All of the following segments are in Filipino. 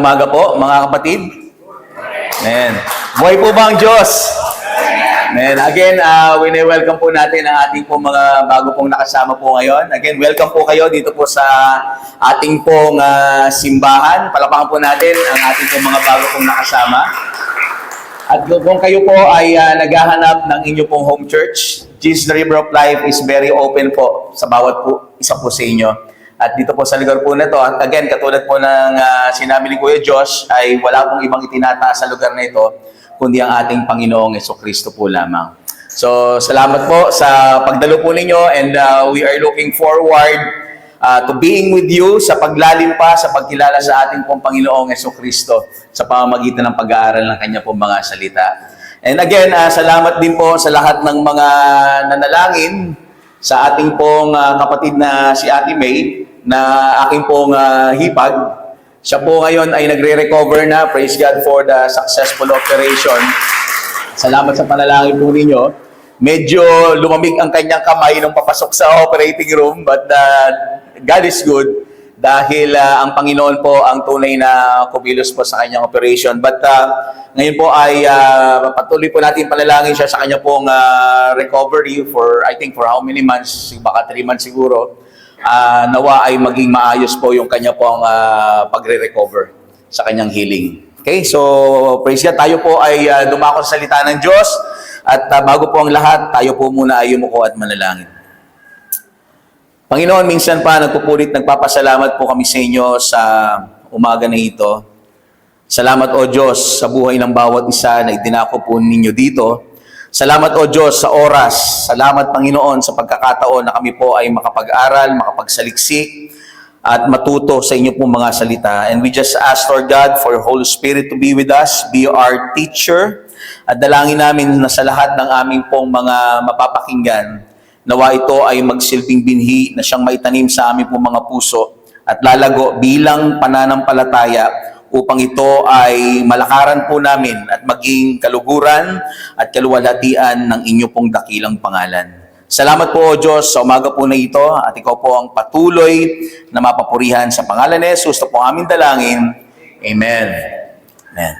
umaga po, mga kapatid. Amen. Buhay po ba ang Diyos? Amen. Again, welcome po natin ang ating po mga bago pong nakasama po ngayon. Again, welcome po kayo dito po sa ating pong simbahan. Palapakan po natin ang ating po mga bago pong nakasama. At kung kayo po ay naghahanap ng inyo pong home church, Jesus the River of Life is very open po sa bawat po, isa po sa inyo. At dito po sa lugar po na ito, again, katulad po ng sinabi ni Kuya Josh, ay wala pong ibang itinataas sa lugar na ito, kundi ang ating Panginoong Jesucristo po lamang. So, salamat po sa pagdalo po ninyo, and we are looking forward to being with you sa paglalim pa, sa pagkilala sa ating pong Panginoong Jesucristo sa pamamagitan ng pag-aaral ng Kanya pong mga salita. And again, salamat din po sa lahat ng mga nanalangin sa ating pong kapatid na si Ate May, na aking pong hipag. Siya po ngayon ay nagre-recover na. Praise God for the successful operation. Salamat sa panalangin po ninyo. Medyo lumamig ang kanyang kamay nung papasok sa operating room, but God is good dahil ang Panginoon po ang tunay na kumilos po sa kanyang operation. But ngayon po ay patuloy po natin panalangin siya sa kanyang pong recovery for, I think, for how many months? Baka 3 months siguro. Nawa ay maging maayos po yung kanya pong pagre-recover sa kanyang healing. Okay, so praise God, tayo po ay dumako sa salita ng Diyos, at bago po ang lahat, tayo po muna ay yumuko at manalangin. Panginoon, minsan pa nagpapasalamat po kami sa inyo sa umaga na ito. Salamat o Diyos sa buhay ng bawat isa na idinako po ninyo dito. Salamat o Diyos sa oras. Salamat Panginoon sa pagkakataon na kami po ay makapag-aral, makapagsaliksik, at matuto sa inyo pong mga salita. And we just ask, Lord God, for your Holy Spirit to be with us, be our teacher. At dalangin namin na sa lahat ng aming pong mga mapapakinggan, nawa ito ay magsilbing binhi na siyang maitanim sa aming pong mga puso at lalago bilang pananampalataya, upang ito ay malakaran po namin at maging kaluguran at kaluwalhatian ng inyo pong dakilang pangalan. Salamat po o Diyos sa umaga po na ito, at ikaw po ang patuloy na mapapurihan sa pangalan ni Jesus. Ito po aming dalangin. Amen. Amen.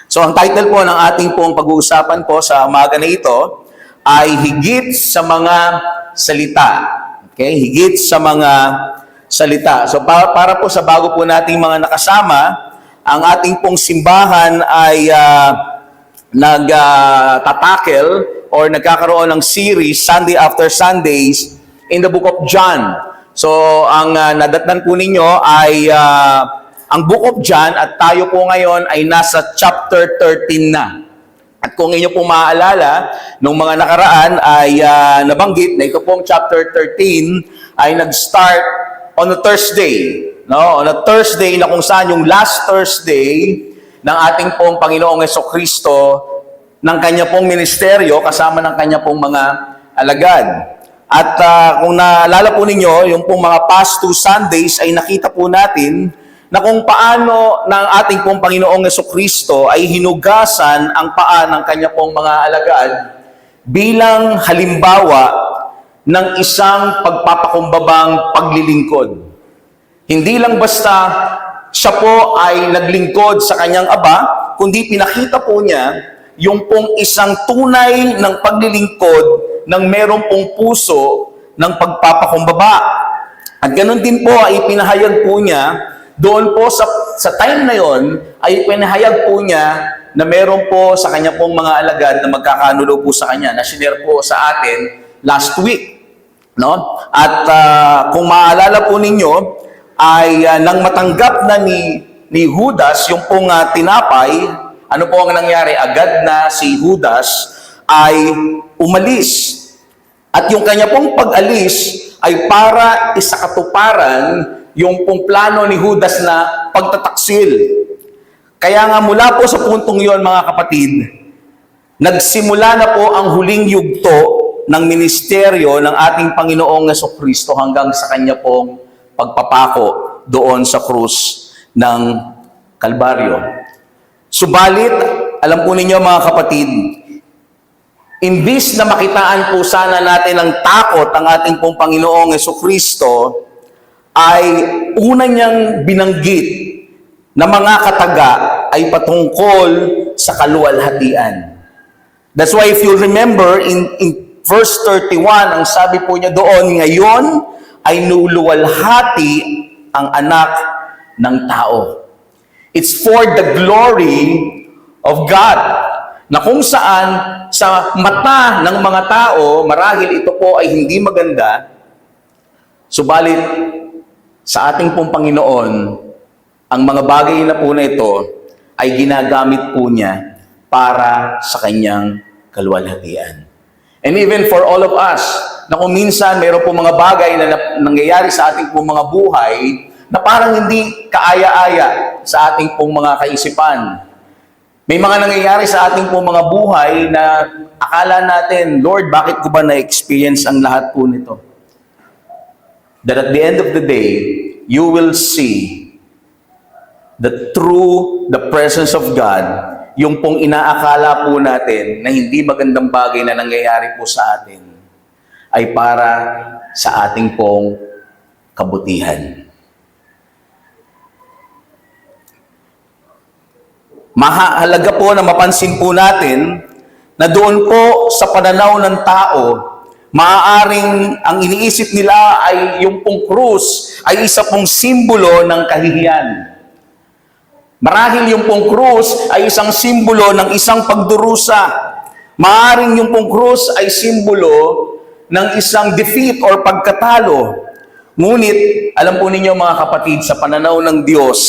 So ang title po ng ating pong pag-uusapan po sa umaga na ito ay higit sa mga salita. Okay? Higit sa mga salita. So para po sa bago po nating mga nakasama, ang ating pong simbahan ay nagtatakel or nagkakaroon ng series Sunday after Sundays in the book of John. So, ang nadatnan po ninyo ay ang book of John, at tayo po ngayon ay nasa chapter 13 na. At kung inyo pong maaalala, nung mga nakaraan ay nabanggit na ito pong chapter 13 ay nag-start on a Thursday. No, on a Thursday na kung saan yung last Thursday ng ating pong Panginoong Jesucristo ng kanya pong ministeryo kasama ng kanya pong mga alagad. At kung naalala po ninyo, yung pong mga past 2 Sundays ay nakita po natin na kung paano ng ating pong Panginoong Jesucristo ay hinugasan ang paa ng kanya pong mga alagad bilang halimbawa ng isang pagpapakumbabang paglilingkod. Hindi lang basta siya po ay naglingkod sa kanyang Aba, kundi pinakita po niya yung pong isang tunay ng paglilingkod ng merong pong puso ng pagpapakumbaba. At ganun din po ay pinahayag po niya, doon po sa time na yon, ay pinahayag po niya na meron po sa kanya pong mga alagad na magkakanulo po sa kanya, na sinare po sa atin last week. No? At kung maalala po ninyo, ay nang matanggap na ni Judas yung pong tinapay, ano po ang nangyari? Agad na si Judas ay umalis. At yung kanya pong pag-alis ay para isakatuparan yung pong plano ni Judas na pagtataksil. Kaya nga mula po sa puntong yon, mga kapatid, nagsimula na po ang huling yugto ng ministeryo ng ating Panginoong Jesucristo hanggang sa kanya pong pagpapako doon sa krus ng Kalbaryo. Subalit, alam po ninyo mga kapatid, imbis na makitaan po sana natin ang takot ang ating pong Panginoong Jesucristo, ay una niyang binanggit na mga kataga ay patungkol sa kaluwalhatian. That's why if you remember in verse 31, ang sabi po niya doon, ngayon ay nuluwalhati ang anak ng tao. It's for the glory of God. Na kung saan sa mata ng mga tao, marahil ito po ay hindi maganda, subalit sa ating pong Panginoon, ang mga bagay na po na ito ay ginagamit po niya para sa kanyang kaluwalhatian. And even for all of us, na kung minsan mayroon po mga bagay na nangyayari sa ating pong mga buhay na parang hindi kaaya-aya sa ating pong mga kaisipan. May mga nangyayari sa ating pong mga buhay na akala natin, Lord, bakit ko ba na-experience ang lahat po nito? That at the end of the day, you will see that through the presence of God, yung pong inaakala po natin na hindi magandang bagay na nangyayari po sa atin, ay para sa ating pong kabutihan. Mahalaga po na mapansin po natin na doon po sa pananaw ng tao, maaaring ang iniisip nila ay yung pong krus ay isa pong simbolo ng kahihiyan. Marahil yung pong krus ay isang simbolo ng isang pagdurusa. Maaaring yung pong krus ay simbolo ng isang defeat or pagkatalo. Ngunit, alam po ninyo mga kapatid, sa pananaw ng Diyos,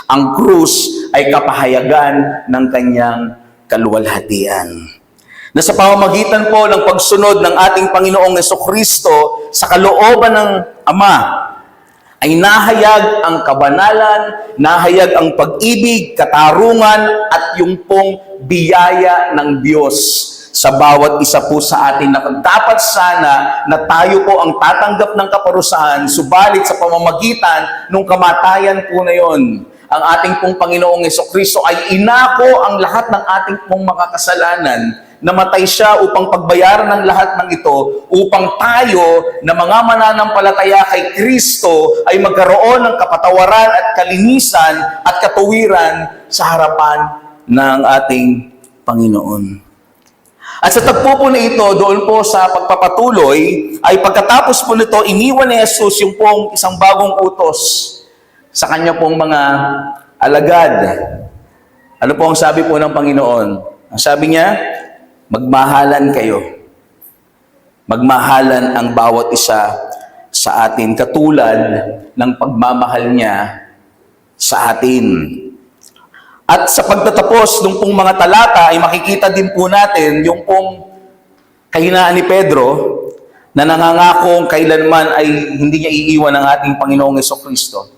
ang krus ay kapahayagan ng kanyang kaluwalhatian. Na sa pamamagitan po ng pagsunod ng ating Panginoong Jesucristo sa kalooban ng Ama, ay nahayag ang kabanalan, nahayag ang pag-ibig, katarungan, at yung pong biyaya ng Diyos sa bawat isa po sa atin na dapat sana na tayo po ang tatanggap ng kaparusahan, subalit sa pamamagitan ng kamatayan po na yon, ang ating pong Panginoong Jesucristo ay inako ang lahat ng ating pong makakasalanan. Namatay siya upang pagbayaran ng lahat ng ito, upang tayo na mga mananampalataya kay Kristo ay magkaroon ng kapatawaran at kalinisan at katuwiran sa harapan ng ating Panginoon. At sa tagpo po na ito, doon po sa pagpapatuloy, ay pagkatapos po nito, iniwan ni Jesus yung pong isang bagong utos sa kanya pong mga alagad. Ano po ang sabi po ng Panginoon? Ang sabi niya, magmahalan kayo. Magmahalan ang bawat isa sa atin, katulad ng pagmamahal niya sa atin. At sa pagtatapos ng pong mga talata, ay makikita din po natin yung pong kahinaan ni Pedro na nangangakong kailanman ay hindi niya iiwan ang ating Panginoong Jesucristo.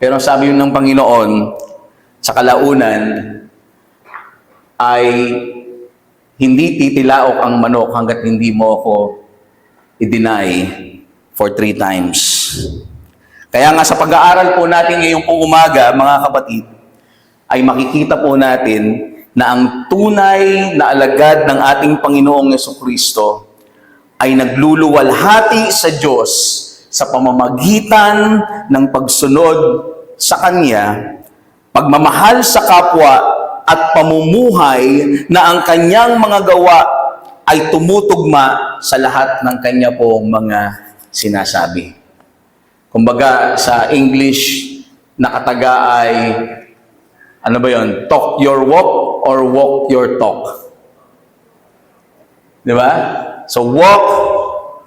Pero sabi yun ng Panginoon, sa kalaunan, ay hindi titilaok ang manok hanggat hindi mo ako i-deny for 3 times. Kaya nga sa pag-aaral po natin ngayong pong umaga, mga kapatid, ay makikita po natin na ang tunay na alagad ng ating Panginoong Jesucristo ay nagluluwalhati sa Diyos sa pamamagitan ng pagsunod sa Kanya, pagmamahal sa kapwa, at pamumuhay na ang kanyang mga gawa ay tumutugma sa lahat ng kanya pong mga sinasabi. Kumbaga sa English, nakataga ay, ano ba yun? Talk your walk or walk your talk. Di ba? So walk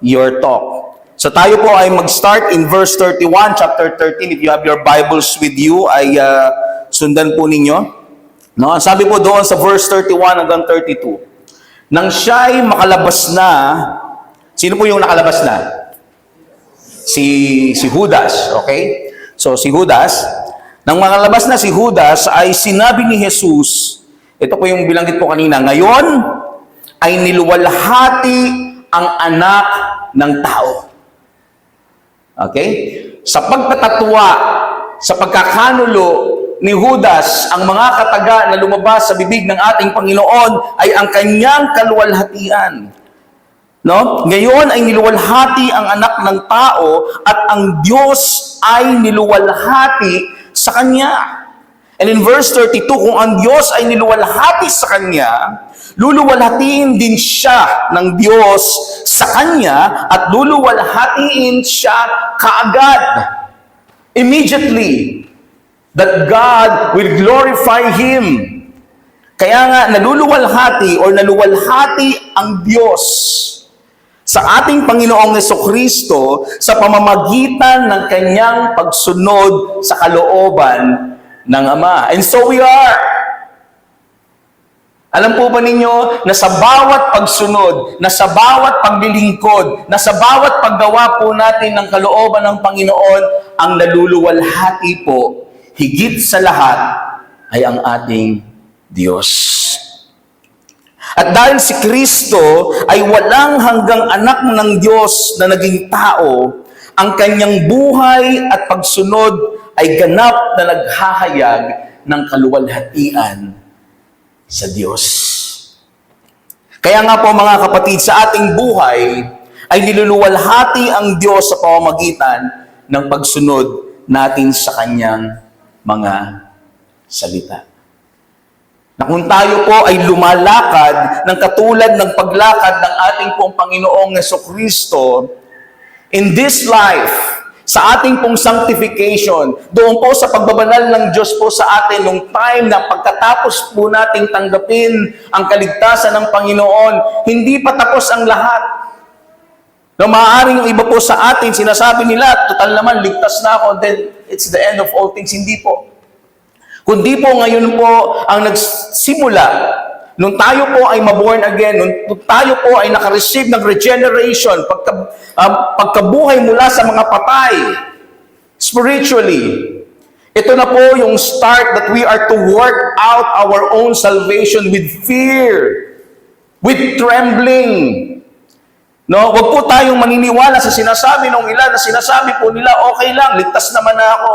your talk. So tayo po ay mag-start in verse 31, chapter 13. If you have your Bibles with you, ay sundan po ninyo. No, sabi po doon sa verse 31 hanggang 32. Nang siya'y makalabas na, sino po yung nakalabas na? Si Judas, okay? So si Judas, nang makalabas na si Judas, ay sinabi ni Jesus, ito po yung bilanggit ko kanina, ngayon ay niluwalhati ang anak ng tao. Okay? Sa pagpatatwa, sa pagkakanulo ni Judas, ang mga kataga na lumabas sa bibig ng ating Panginoon ay ang kanyang kaluwalhatian. No? Ngayon ay niluwalhati ang anak ng tao at ang Diyos ay niluwalhati sa kanya. And in verse 32, kung ang Diyos ay niluwalhati sa Kanya, luluwalhatiin din siya ng Diyos sa Kanya at luluwalhatiin siya kaagad. Immediately, that God will glorify Him. Kaya nga, naluluwalhati or naluwalhati ang Diyos sa ating Panginoong Jesucristo sa pamamagitan ng Kanyang pagsunod sa kalooban ng Ama. And so we are. Alam po ba ninyo na sa bawat pagsunod, na sa bawat paglilingkod, na sa bawat paggawa po natin ng kalooban ng Panginoon, ang naluluwalhati po, higit sa lahat, ay ang ating Diyos. At dahil si Kristo ay walang hanggang anak ng Diyos na naging tao, ang kanyang buhay at pagsunod ay ganap na naghahayag ng kaluwalhatian sa Diyos. Kaya nga po mga kapatid, sa ating buhay ay niluluwalhati ang Diyos sa pamamagitan ng pagsunod natin sa kanyang mga salita. Na kung tayo po ay lumalakad ng katulad ng paglakad ng ating pong Panginoong Jesucristo in this life, sa ating pong sanctification, doon po sa pagbabanal ng Diyos po sa atin nung time na pagkatapos po nating tanggapin ang kaligtasan ng Panginoon, hindi pa tapos ang lahat. Na maaaring yung iba po sa atin, sinasabi nila, total naman, ligtas na ako, then it's the end of all things. Hindi po. Kundi po ngayon po ang nagsimula, nung tayo po ay maborn again, nung tayo po ay nakareceive ng regeneration, pagkabuhay mula sa mga patay, spiritually, ito na po yung start that we are to work out our own salvation with fear, with trembling. No, wag po tayong maniniwala sa sinasabi ng ilan na sinasabi po nila, okay lang, ligtas naman na ako.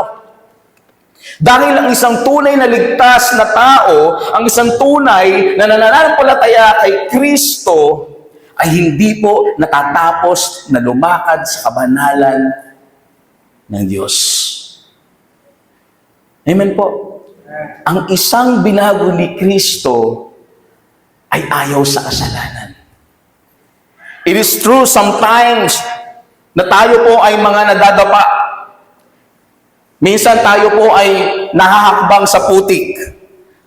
Dahil ang isang tunay na ligtas na tao, ang isang tunay na nananampalataya kay Kristo, ay hindi po natatapos na lumakad sa kabanalan ng Diyos. Amen po. Ang isang binago ni Kristo ay ayaw sa kasalanan. It is true sometimes na tayo po ay mga nadadapa. Minsan tayo po ay nahahakbang sa putik.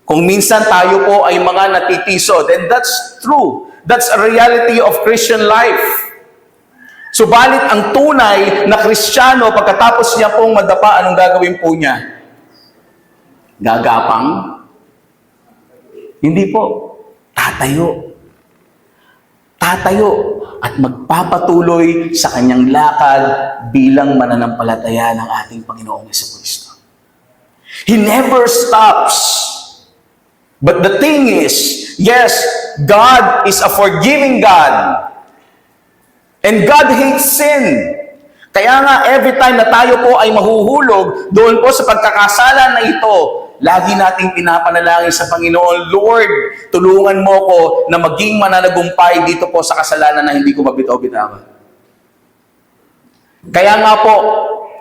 Kung minsan tayo po ay mga natitisod. And that's true. That's a reality of Christian life. Subalit ang tunay na Kristiyano, pagkatapos niya pong madapa, anong gagawin po niya? Gagapang? Hindi po. Tatayo. Tatayo at magpapatuloy sa kanyang lakad bilang mananampalataya ng ating Panginoong Jesucristo. He never stops. But the thing is, yes, God is a forgiving God. And God hates sin. Kaya nga, every time na tayo po ay mahuhulog, doon po sa pagkakasala na ito, lagi nating pinapanalangin sa Panginoon, Lord, tulungan mo ko na maging mananagumpay dito po sa kasalanan na hindi ko mabitaw-bitawan. Kaya nga po,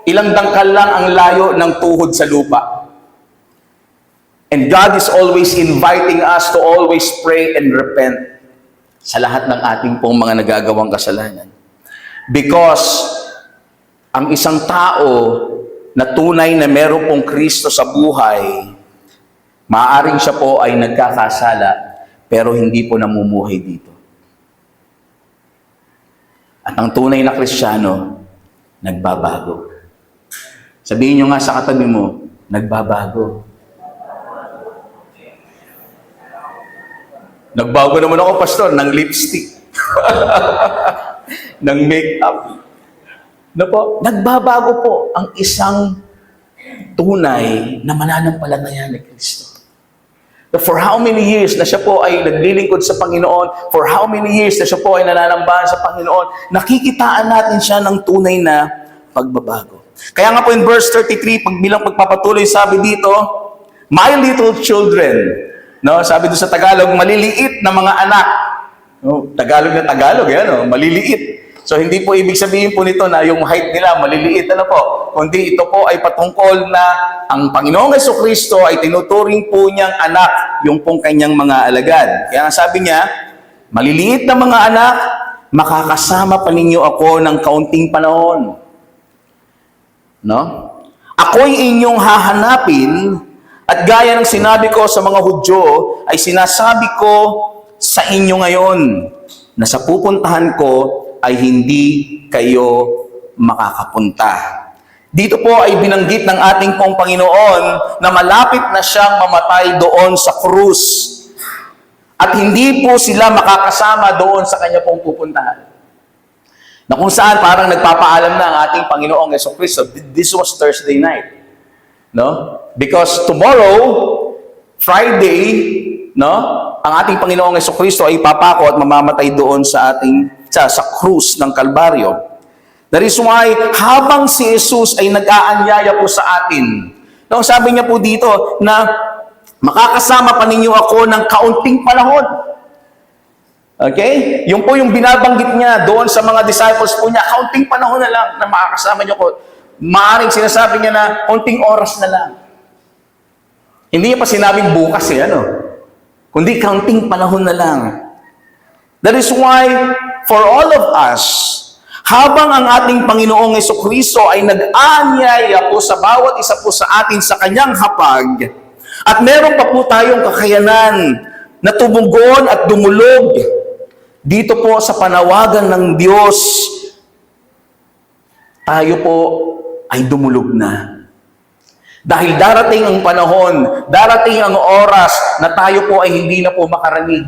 ilang dangkal lang ang layo ng tuhod sa lupa. And God is always inviting us to always pray and repent sa lahat ng ating pong mga nagagawang kasalanan. Because ang isang tao na tunay na meron pong Kristo sa buhay, maaaring siya po ay nagkakasala, pero hindi po namumuhay dito. At ang tunay na Kristiyano, nagbabago. Sabihin nyo nga sa katabi mo, nagbabago. Nagbago naman ako, pastor, ng lipstick. ng makeup. No po, nagbabago po ang isang tunay na mananampalataya ni Kristo. For how many years na siya po ay naglilingkod sa Panginoon, for how many years na siya po ay nananambahan sa Panginoon, nakikitaan natin siya ng tunay na pagbabago. Kaya nga po in verse 33, bilang pagpapatuloy, sabi dito, my little children, no, sabi doon sa Tagalog, maliliit na mga anak. No, Tagalog na Tagalog, yan, no, maliliit. So hindi po ibig sabihin po nito na yung height nila maliliit, ano po, kundi ito po ay patungkol na ang Panginoong Jesucristo ay tinuturing po niyang anak, yung pong kanyang mga alagad. Kaya sabi niya, maliliit na mga anak, makakasama pa ninyo ako ng kaunting panahon. No? Ako'y inyong hahanapin at gaya ng sinabi ko sa mga Hudyo, ay sinasabi ko sa inyo ngayon na sa pupuntahan ko ay hindi kayo makakapunta. Dito po ay binanggit ng ating pong Panginoon na malapit na siyang mamatay doon sa krus. At hindi po sila makakasama doon sa kanya pong pupuntahan. Na kung saan parang nagpapaalam na ang ating Panginoong Jesucristo. This was Thursday night. No? Because tomorrow, Friday, no, ang ating Panginoong Jesucristo ay papako at mamamatay doon sa krus ng Kalbaryo. That is why, habang si Jesus ay nag-aanyaya po sa atin, no, sabi niya po dito na makakasama pa ninyo ako ng kaunting panahon. Okay? Yung po yung binabanggit niya doon sa mga disciples po niya, kaunting panahon na lang na makakasama niyo ko. Maaring sinasabi niya na kaunting oras na lang. Hindi niya pa sinabing bukas kundi kaunting panahon na lang. That is why, for all of us, habang ang ating Panginoong Jesucristo ay nag-aanyaya po sa bawat isa po sa atin sa kanyang hapag, at meron pa po tayong kakayanan na tumugon at dumulog dito po sa panawagan ng Diyos, tayo po ay dumulog na. Dahil darating ang panahon, darating ang oras na tayo po ay hindi na po makarinig.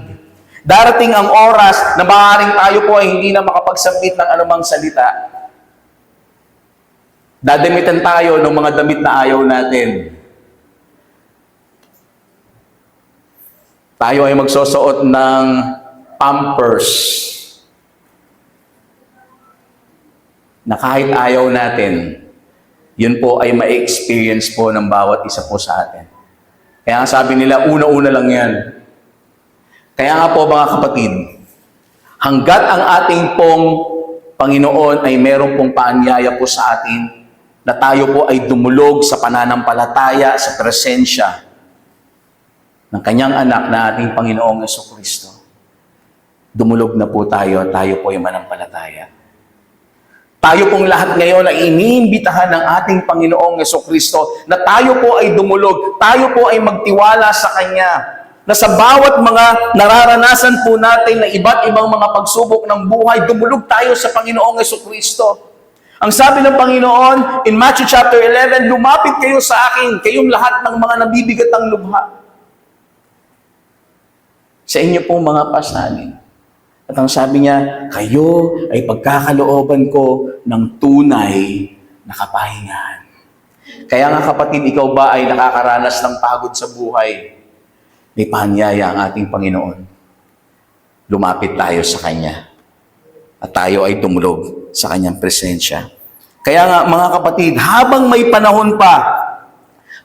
Darating ang oras na maaaring tayo po ay hindi na makapagsambit ng anumang salita. Dadamitan tayo ng mga damit na ayaw natin. Tayo ay magsusuot ng Pampers na kahit ayaw natin, yun po ay ma-experience po ng bawat isa po sa atin. Kaya nga sabi nila, una-una lang yan. Kaya nga po mga kapatid, hanggat ang ating pong Panginoon ay meron pong paanyaya po sa atin, na tayo po ay dumulog sa pananampalataya, sa presensya ng kanyang anak na ating Panginoong Jesucristo. Dumulog na po tayo po ay manampalataya. Tayo pong lahat ngayon ay iniimbitahan ng ating Panginoong Jesucristo na tayo po ay dumulog, tayo po ay magtiwala sa Kanya, na sa bawat mga nararanasan po natin na iba't ibang mga pagsubok ng buhay, dumulog tayo sa Panginoong Jesucristo. Ang sabi ng Panginoon in Matthew chapter 11, lumapit kayo sa akin, kayong lahat ng mga nabibigat ang lubha. Sa inyo po mga pasanin. At ang sabi niya, kayo ay pagkakalooban ko ng tunay na kapahingahan. Kaya nga kapatid, ikaw ba ay nakakaranas ng pagod sa buhay? May paanyaya ang ating Panginoon. Lumapit tayo sa Kanya. At tayo ay tumulog sa Kanyang presensya. Kaya nga mga kapatid, habang may panahon pa,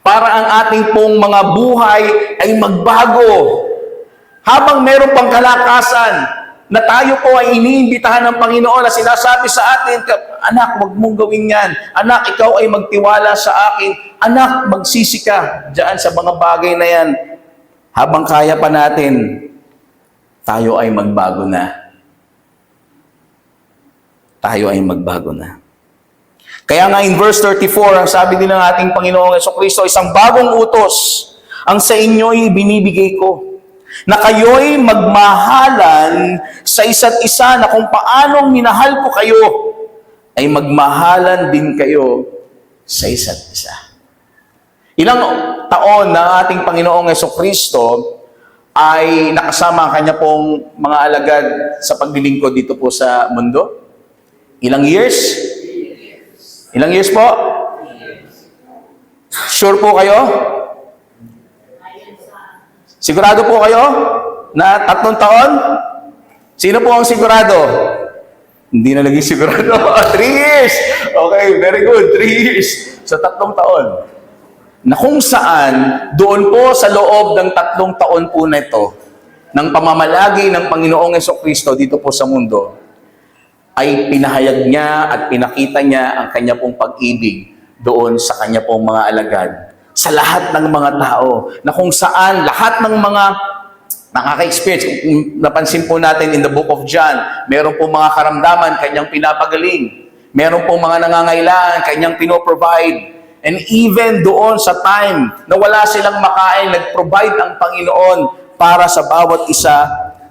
para ang ating pong mga buhay ay magbago. Habang meron pang kalakasan, na tayo po ay iniimbitahan ng Panginoon na sinasabi sa atin, anak, wag mong gawin yan. Anak, ikaw ay magtiwala sa akin. Anak, magsisi ka dyan sa mga bagay na yan. Habang kaya pa natin, tayo ay magbago na. Tayo ay magbago na. Kaya nga in verse 34, ang sabi din ng ating Panginoong Jesucristo, isang bagong utos ang sa inyo'y binibigay ko, na kayo'y magmahalan sa isa't isa, na kung paanong minahal ko kayo, ay magmahalan din kayo sa isa't isa. Ilang taon na ating Panginoong Jesucristo ay nakasama ang kanya pong mga alagad sa paglilingkod dito po sa mundo? Ilang years? Ilang years po? Sure po kayo? Sigurado po kayo na 3 taon? Sino po ang sigurado? Hindi na lagi sigurado. 3 years! Okay, very good. 3 years. Sa 3 taon. Na kung saan, doon po sa loob ng 3 taon po na ito, ng pamamalagi ng Panginoong Jesucristo dito po sa mundo, ay pinahayag niya at pinakita niya ang kanya pong pag-ibig doon sa kanya pong mga alagad. Sa lahat ng mga tao, na kung saan lahat ng mga nakaka-experience, napansin po natin in the book of John, meron po mga karamdaman, kanyang pinapagaling. Meron po mga nangangailangan, kanyang pinoprovide. And even doon sa time na wala silang makain, nag-provide ang Panginoon para sa bawat isa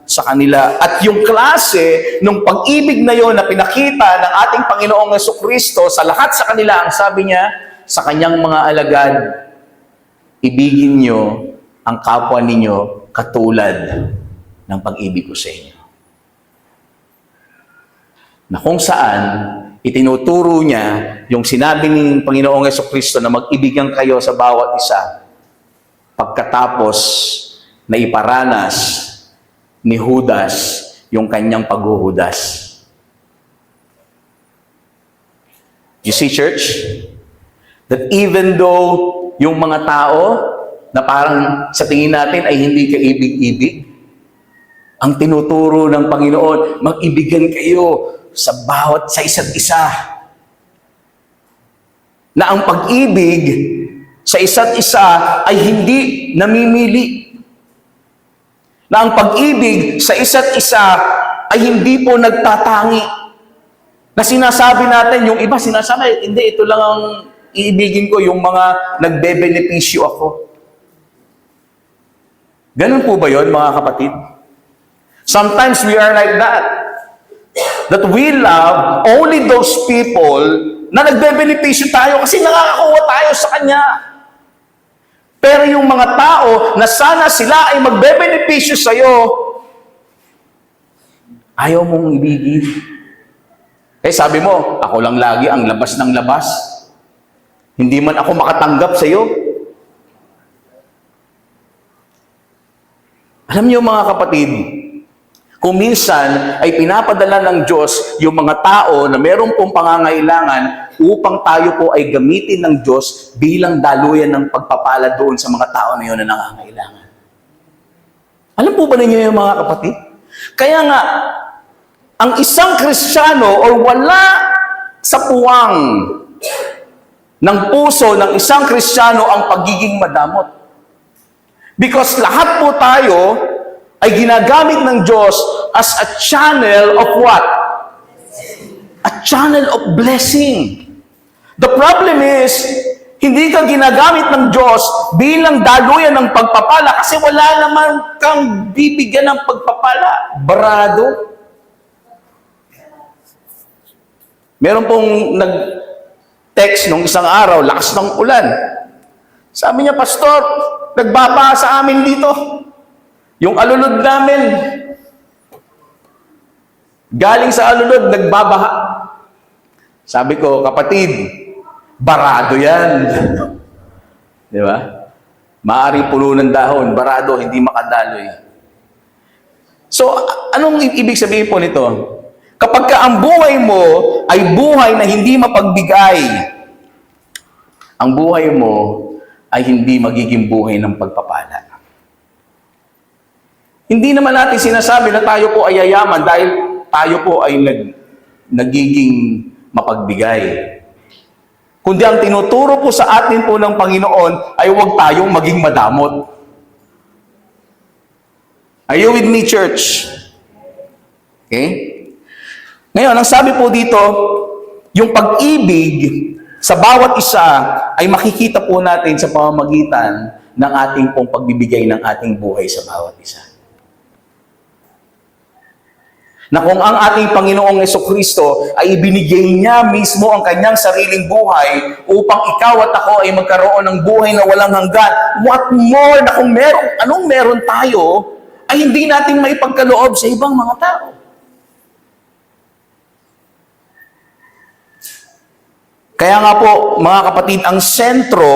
sa kanila. At yung klase ng pag-ibig na yon na pinakita ng ating Panginoong Jesucristo sa lahat sa kanila, ang sabi niya sa kanyang mga alagad, ibigin niyo ang kapwa ninyo katulad ng pag-ibig ko sa inyo. Na kung saan, itinuturo niya yung sinabi ng Panginoong Jesucristo na mag-ibigan kayo sa bawat isa pagkatapos na iparanas ni Judas yung kanyang paghuhudas. You see, church? That even though yung mga tao na parang sa tingin natin ay hindi kaibig-ibig, ang tinuturo ng Panginoon, mag-ibigan kayo sa isa't isa. Na ang pag-ibig sa isa't isa ay hindi namimili. Na ang pag-ibig sa isa't isa ay hindi po nagtatangi. Na sinasabi natin, yung iba sinasabi, hindi, ito lang ang iibigin ko, yung mga nagbe-benepisyo ako. Ganun po ba yun, mga kapatid? Sometimes we are like that. That we love only those people na nagbe-benepisyo tayo kasi nakakakuha tayo sa Kanya. Pero yung mga tao na sana sila ay magbe-benepisyo sa'yo, ayaw mong ibigin. Eh sabi mo, ako lang lagi ang labas ng labas. Hindi man ako makatanggap sa'yo. Alam niyo mga kapatid, kung minsan ay pinapadala ng Diyos yung mga tao na meron pong pangangailangan upang tayo po ay gamitin ng Diyos bilang daluyan ng pagpapala doon sa mga tao na yun na nangangailangan. Alam po ba ninyo yung mga kapatid? Kaya nga, ang isang Kristiyano o wala sa puwang ng puso ng isang Kristiyano ang pagiging madamot. Because lahat po tayo ay ginagamit ng Diyos as a channel of what? A channel of blessing. The problem is, hindi ka ginagamit ng Diyos bilang daluyan ng pagpapala kasi wala naman kang bibigyan ng pagpapala. Barado. Meron pong nag-text nung isang araw, lakas ng ulan. Sabi niya, Pastor, nagbabaha sa amin dito. Yung alulod namin, galing sa alulod, nagbabaha. Sabi ko, kapatid, barado yan. Di ba? Maaring puno ng dahon, barado, hindi makadaloy. So, anong ibig sabihin po nito? Kapag ka ang buhay mo ay buhay na hindi mapagbigay, ang buhay mo ay hindi magiging buhay ng pagpapala. Hindi naman natin sinasabi na tayo po ay yayaman dahil tayo po ay nagiging mapagbigay. Kundi ang tinuturo po sa atin po ng Panginoon ay huwag tayong maging madamot. Are you with me, church? Okay? Ngayon, ang sabi po dito, yung pag-ibig sa bawat isa ay makikita po natin sa pamamagitan ng ating pong pagbibigay ng ating buhay sa bawat isa. Na kung ang ating Panginoong Jesucristo ay ibinigay niya mismo ang kanyang sariling buhay upang ikaw at ako ay magkaroon ng buhay na walang hanggan, what more na kung anong meron tayo ay hindi natin maipagkaloob sa ibang mga tao. Kaya nga po, mga kapatid, ang sentro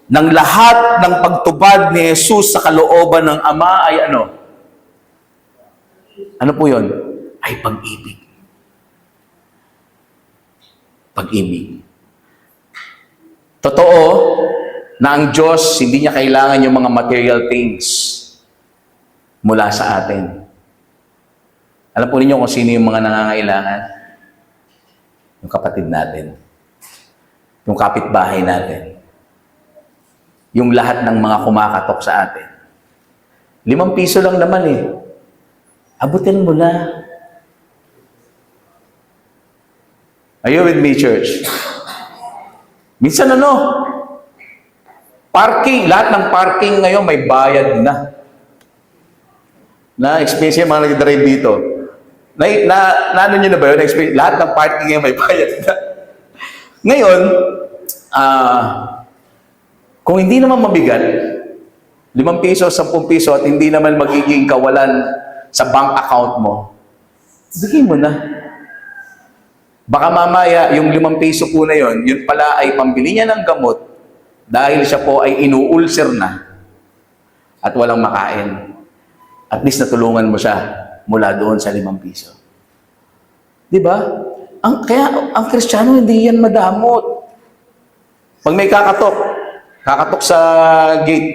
ng lahat ng pagtubad ni Jesus sa kalooban ng Ama ay ano? Ano po yun? Ay pag-ibig. Pag-ibig. Totoo na ang Diyos, hindi niya kailangan yung mga material things mula sa atin. Alam po ninyo kung sino yung mga nangangailangan? Yung kapatid natin. Yung kapitbahay natin. Yung lahat ng mga kumakatok sa atin. 5 piso lang naman eh. Abutin mo na. Are you with me, church? Minsan parking, lahat ng parking ngayon may bayad na. Na-experience yung mga nag-drive dito. Ano nyo na ba yun? Lahat ng parking ngayon may bayad na. Ngayon, kung hindi naman mabigat, 5 piso, 10 piso, at hindi naman magiging kawalan sa bank account mo, bigay mo na. Baka mamaya, yung 5 piso po na yun pala ay pambili niya ng gamot dahil siya po ay inuulcer na at walang makain. At least natulungan mo siya mula doon sa 5 piso. Di ba? Kaya ang Kristiyano hindi yan madamot. Pag may kakatok sa gate,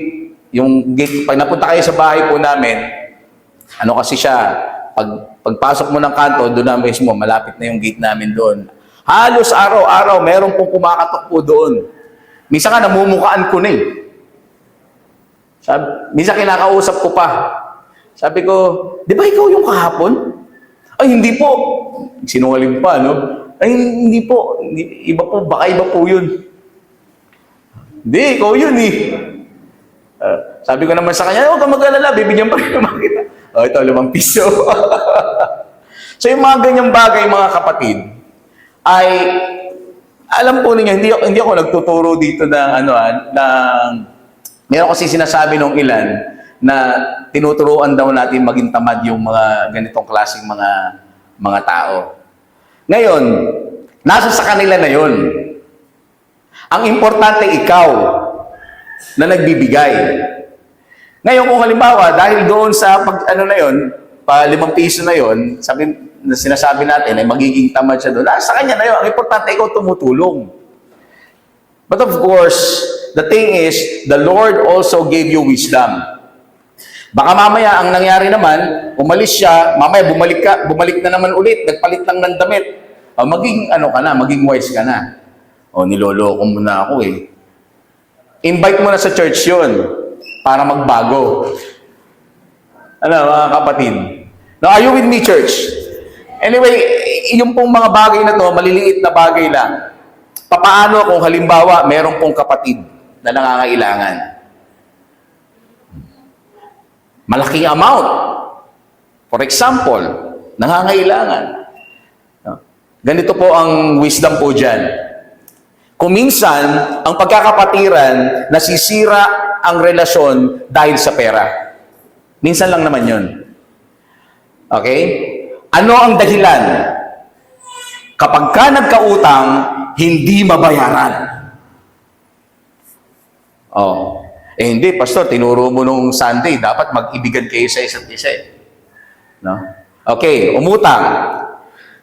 yung gate, pag napunta kayo sa bahay po namin, kasi siya, pagpasok mo ng kanto, doon na mismo, malapit na yung gate namin doon. Halos araw-araw, meron pong kumakatok po doon. Minsan nga, namumukaan ko na eh. Minsan kinakausap ko pa. Sabi ko, di ba ikaw yung kahapon? Ay, hindi po. Sinungaling pa, no? Ay, hindi po. Iba po, baka iba po yun. Hindi, ikaw yun eh. Sabi ko naman sa kanya, huwag kang mag-alala, bibigyan pa rin naman kita. Ito, 5 piso. So, yung mga ganyang bagay, mga kapatid, ay, alam po ninyo, hindi ako nagtuturo dito ng, meron kasi sinasabi nung ilan, na tinuturuan daw natin maging tamad yung mga ganitong klaseng mga tao. Ngayon, nasa sa kanila na yun. Ang importante ikaw na nagbibigay. Ngayon kung halimbawa, dahil doon sa pa 5 piso na yun, sinasabi natin ay magiging tamad siya doon. Sa kanya na yun, ang importante ikaw tumutulong. But of course, the thing is, the Lord also gave you wisdom. Baka mamaya, ang nangyari naman, umalis siya, mamaya bumalik na naman ulit, nagpalit lang ng damit. Maging wise ka na. Niloloko mo na ako eh. Invite mo na sa church yun para magbago. Mga kapatid? Now, are you with me, church? Anyway, yung pong mga bagay na to, maliliit na bagay lang. Papaano kung halimbawa, meron pong kapatid na nangangailangan? Malaking amount. For example, nangangailangan. Ganito po ang wisdom po dyan. Kung minsan, ang pagkakapatiran, nasisira ang relasyon dahil sa pera. Minsan lang naman yun. Okay? Ano ang dahilan? Kapag ka nagkautang, hindi mabayaran. Hindi, pastor, tinuro mo nung Sunday, dapat mag-ibigan kayo sa isa't isa. No? Okay, umutang.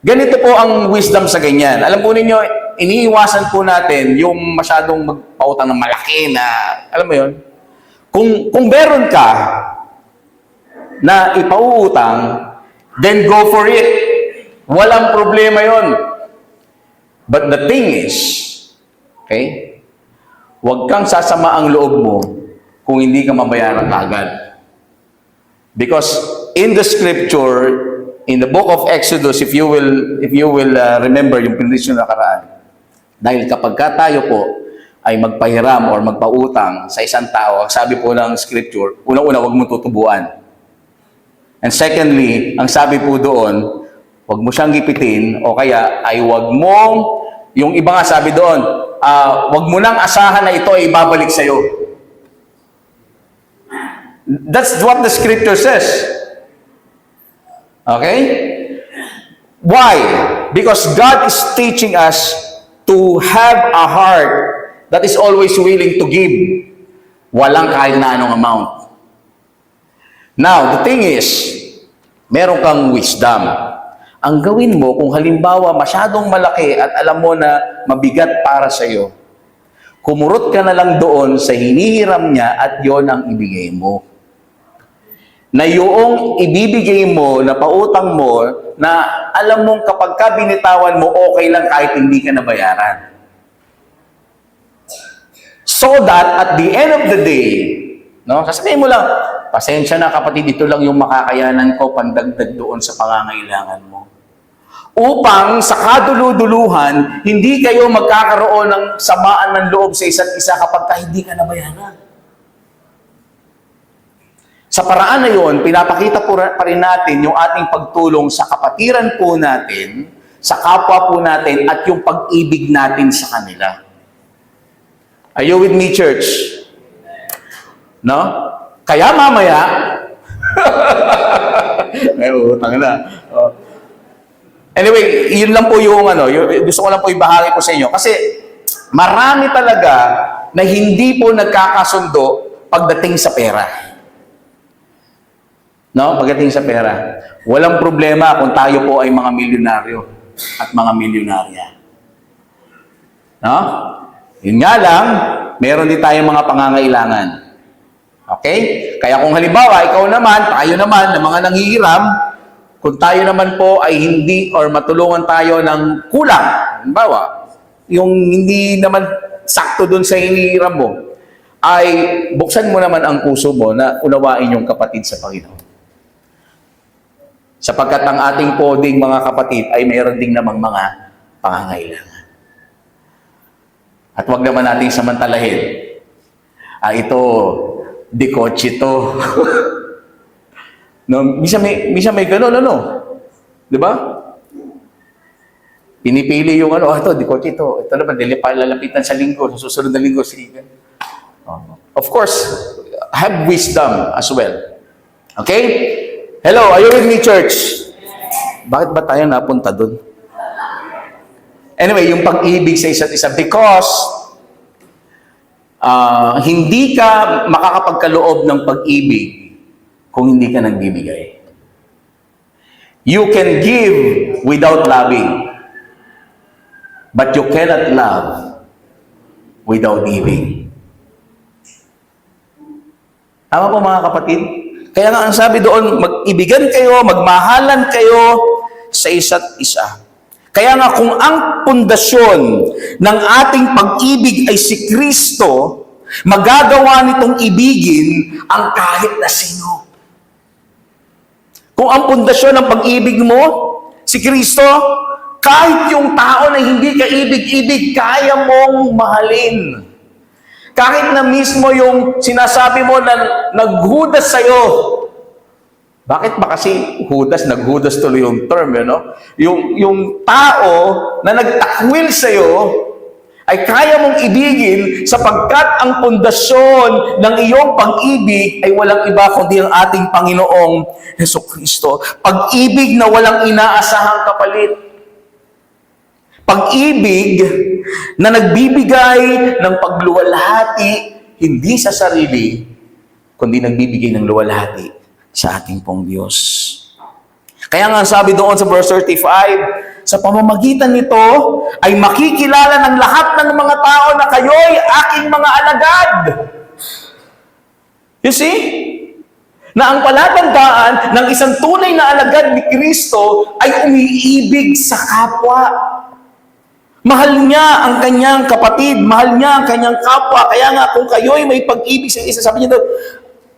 Ganito po ang wisdom sa ganyan. Alam po ninyo, iniiwasan po natin yung masyadong magpautang ng malaki na, alam mo yun, kung meron ka na ipauutang, then go for it. Walang problema yon. But the thing is, okay, huwag kang sasama ang loob mo kung hindi ka mabayaran kagad. Because in the scripture, in the book of Exodus, if you will remember yung pinrelease na nakaraan, dahil kapag tayo po ay magpahiram or magpautang sa isang tao, ang sabi po ng scripture, unang-una, huwag mo tutubuan. And secondly, ang sabi po doon, huwag mo siyang gipitin o kaya ay huwag mong, yung iba nga sabi doon, huwag mo nang asahan na ito ay ibabalik sa'yo. That's what the scripture says. Okay? Why? Because God is teaching us to have a heart that is always willing to give. Walang kahit na anong amount. Now, the thing is, meron kang wisdom. Ang gawin mo, kung halimbawa masyadong malaki at alam mo na mabigat para sa iyo, kumurot ka na lang doon sa hinihiram niya at yon ang ibigay mo. Na yung ibibigay mo, na pautang mo, na alam mong kapag ka binitawan mo, okay lang kahit hindi ka nabayaran. So that at the end of the day, no, sasabihin mo lang, pasensya na kapatid, ito lang yung makakayanan ko, pandagdag doon sa pangangailangan mo. Upang sa kaduluduluhan, hindi kayo magkakaroon ng samaan ng loob sa isa't isa kapag ka hindi ka nabayaran. Sa paraan na yun, pinapakita pa rin natin yung ating pagtulong sa kapatiran po natin, sa kapwa po natin, at yung pag-ibig natin sa kanila. Are you with me, church? No? Kaya mamaya, ay, utang na. Anyway, yun lang po yung gusto ko lang po ibahagi po sa inyo. Kasi marami talaga na hindi po nagkakasundo pagdating sa pera. No? Pagdating sa pera. Walang problema kung tayo po ay mga milyonaryo at mga milyonarya. No? Yun nga lang, meron din tayong mga pangangailangan. Okay? Kaya kung halimbawa, ikaw naman, tayo naman, na mga nanghihiram, kung tayo naman po ay hindi or matulungan tayo ng kulang, halimbawa, yung hindi naman sakto dun sa hinihiram mo, ay buksan mo naman ang puso mo na unawain yung kapatid sa Panginoon. Sapagkat ang ating po ding mga kapatid ay mayroon ding namang mga pangangailangan. At wag naman natin samantalahin. Ito, di kotse to. No, misa may gano'n, di ba? Pinipili yung ito, di kotse ito. Ito naman, lalapitan sa linggo, sa susunod na linggo. Of course, have wisdom as well. Okay? Hello, are you with me, church? Bakit ba tayo napunta dun? Anyway, yung pag-ibig sa isa't isa, because hindi ka makakapagkaloob ng pag-ibig kung hindi ka nagbibigay. You can give without loving, but you cannot love without giving. Tama po mga kapatid? Kaya nga ang sabi doon, mag-ibigan kayo, magmahalan kayo sa isa't isa. Kaya nga kung ang pundasyon ng ating pag-ibig ay si Kristo, magagawa nitong ibigin ang kahit na sino. Kung ang pundasyon ng pag-ibig mo, si Kristo, kahit yung tao na hindi ka ibig-ibig, kaya mong mahalin. Kahit na mismo yung sinasabi mo na naghudas sa'yo. Bakit ba kasi naghudas tuloy yung term, Yung tao na nagtakwil sa'yo, ay kaya mong ibigin sapagkat ang pundasyon ng iyong pag-ibig ay walang iba kundi ang ating Panginoong Hesukristo. Pag-ibig na walang inaasahang kapalit. Pag-ibig na nagbibigay ng pagluwalhati, hindi sa sarili, kundi nagbibigay ng luwalhati sa ating pong Diyos. Kaya nga sabi doon sa verse 35, sa pamamagitan nito ay makikilala ng lahat ng mga tao na kayo'y aking mga alagad. You see? Na ang palatandaan ng isang tunay na alagad ni Kristo ay umiibig sa kapwa. Mahal niya ang kanyang kapatid, mahal niya ang kanyang kapwa. Kaya nga kung kayo'y may pag-ibig sa isa, sabi niya doon,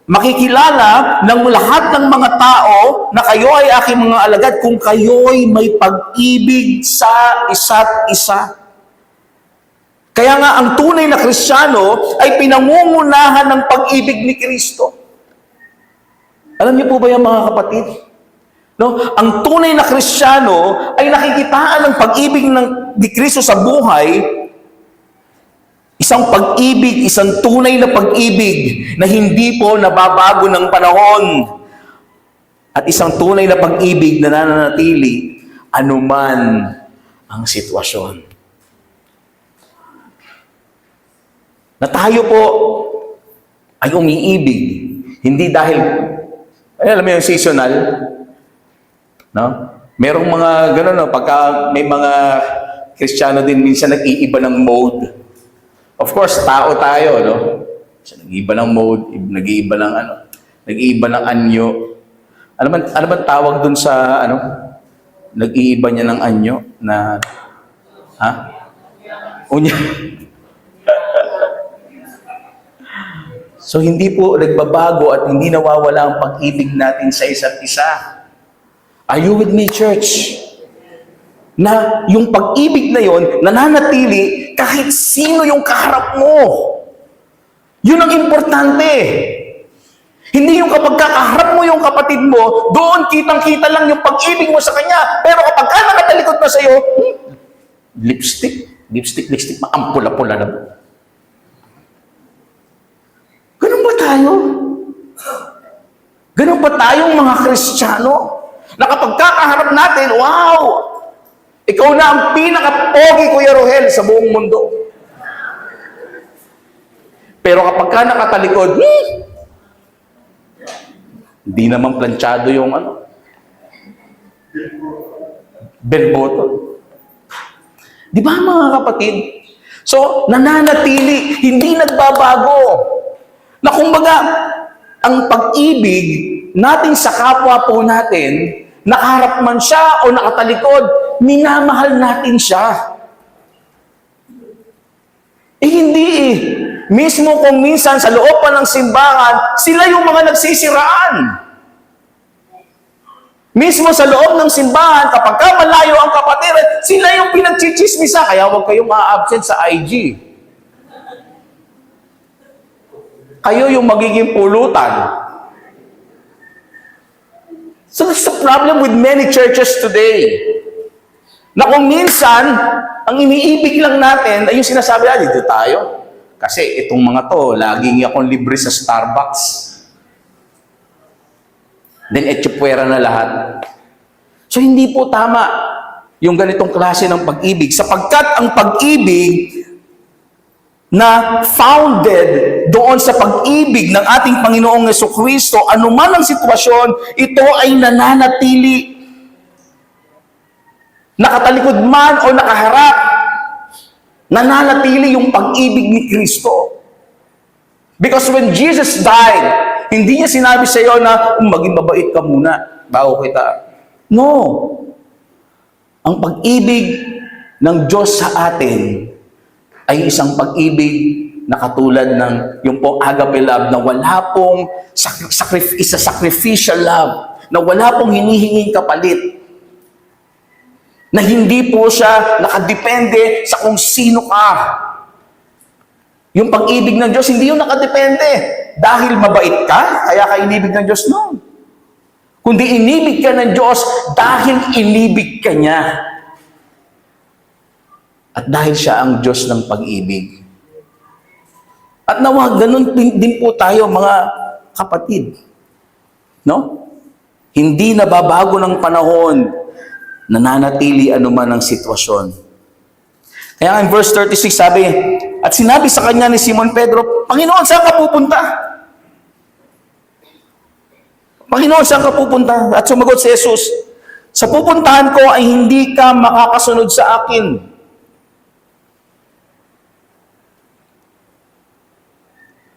makikilala ng lahat ng mga tao na kayo ay aking mga alagad kung kayo'y may pag-ibig sa isa't isa. Kaya nga ang tunay na Kristiyano ay pinangungunahan ng pag-ibig ni Kristo. Alam niyo po ba yan mga kapatid? No? Ang tunay na Kristiyano ay nakikitaan ng pag-ibig ni Kristo sa buhay. Isang pag-ibig, isang tunay na pag-ibig na hindi po nababago ng panahon. At isang tunay na pag-ibig na nananatili anuman ang sitwasyon. Na tayo po ay umiibig, hindi dahil, alam mo yung seasonal, no? Merong mga gano'n, pagka may mga Kristiyano din, minsan nag-iiba ng mode. Of course, tao tayo, no? So, nag-iiba ng mode, nag-iiba ng nag-iiba ng anyo. Ano ba tawag dun sa nag-iiba niya ng anyo na, ha? Unya. So, hindi po nagbabago at hindi nawawala ang pag-ibig natin sa isa't isa. Are you with me, church? Na yung pag-ibig na yon nananatili kahit sino yung kaharap mo. Yun ang importante. Hindi yung kapag kakaharap mo yung kapatid mo, doon kitang-kita lang yung pag-ibig mo sa kanya. Pero kapag ka nakatalikod na sa'yo, lipstick, maampula-pula na. Ganun ba tayo? Ganun ba tayong mga Kristiyano? Na kapag kakaharap natin, wow! Ikaw na ang pinaka-pogi, Kuya Rohel, sa buong mundo. Pero kapag ka nakatalikod, hindi naman planchado yung bell button. Di ba mga kapatid? So, nananatili, hindi nagbabago. Na kumbaga, ang pag-ibig natin sa kapwa po natin, nakaharap man siya o nakatalikod, minamahal natin siya. Hindi eh. Mismo kung minsan sa loob pa ng simbahan, sila yung mga nagsisiraan. Mismo sa loob ng simbahan, kapag ka malayo ang kapatid, sila yung pinagchichismisa. Kaya huwag kayong ma-absent sa IG. Kayo yung magiging pulutan. So that's the problem with many churches today. Na kung minsan, ang iniibig lang natin ay yung sinasabi, dito tayo. Kasi itong mga to, laging akong libre sa Starbucks. Then etchipwera na lahat. So hindi po tama yung ganitong klase ng pag-ibig. Sapagkat ang pag-ibig na founded doon sa pag-ibig ng ating Panginoong Jesucristo, anuman ang sitwasyon, ito ay nananatili. Nakatalikod man o nakaharap, nananatili yung pag-ibig ni Kristo. Because when Jesus died, hindi niya sinabi sa iyo na maging mabait ka muna bago kita. No. Ang pag-ibig ng Diyos sa atin ay isang pag-ibig na katulad ng yung pong agape love na wala pong sacrificial love, na wala pong hinihinging kapalit. Na hindi po siya nakadepende sa kung sino ka. Yung pag-ibig ng Diyos, hindi yung nakadepende. Dahil mabait ka, kaya ka inibig ng Diyos, no. Kundi inibig ka ng Diyos dahil inibig ka niya. At dahil siya ang Diyos ng pag-ibig. At nawa, ganun din po tayo, mga kapatid. No? Hindi nababago ng panahon, nananatili anuman ang sitwasyon. Kaya in verse 36 sabi, at sinabi sa kanya ni Simon Pedro, Panginoon, saan ka pupunta? Panginoon, saan ka pupunta? At sumagot si Jesus, sa pupuntahan ko ay hindi ka makakasunod sa akin.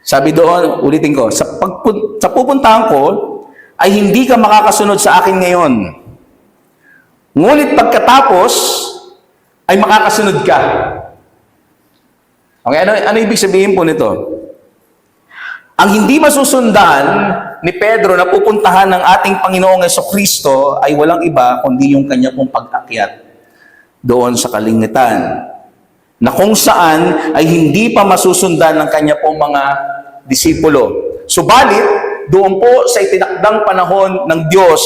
Sabi doon, ulitin ko, sa pupuntahan ko ay hindi ka makakasunod sa akin ngayon. Ngunit pagkatapos, ay makakasunod ka. Okay, ano ibig sabihin po nito? Ang hindi masusundan ni Pedro na pupuntahan ng ating Panginoong Jesucristo ay walang iba kundi yung kanya pong pag-akyat doon sa kalingitan. Na kung saan ay hindi pa masusundan ng kanya pong mga disipulo. Subalit, doon po sa itinakdang panahon ng Diyos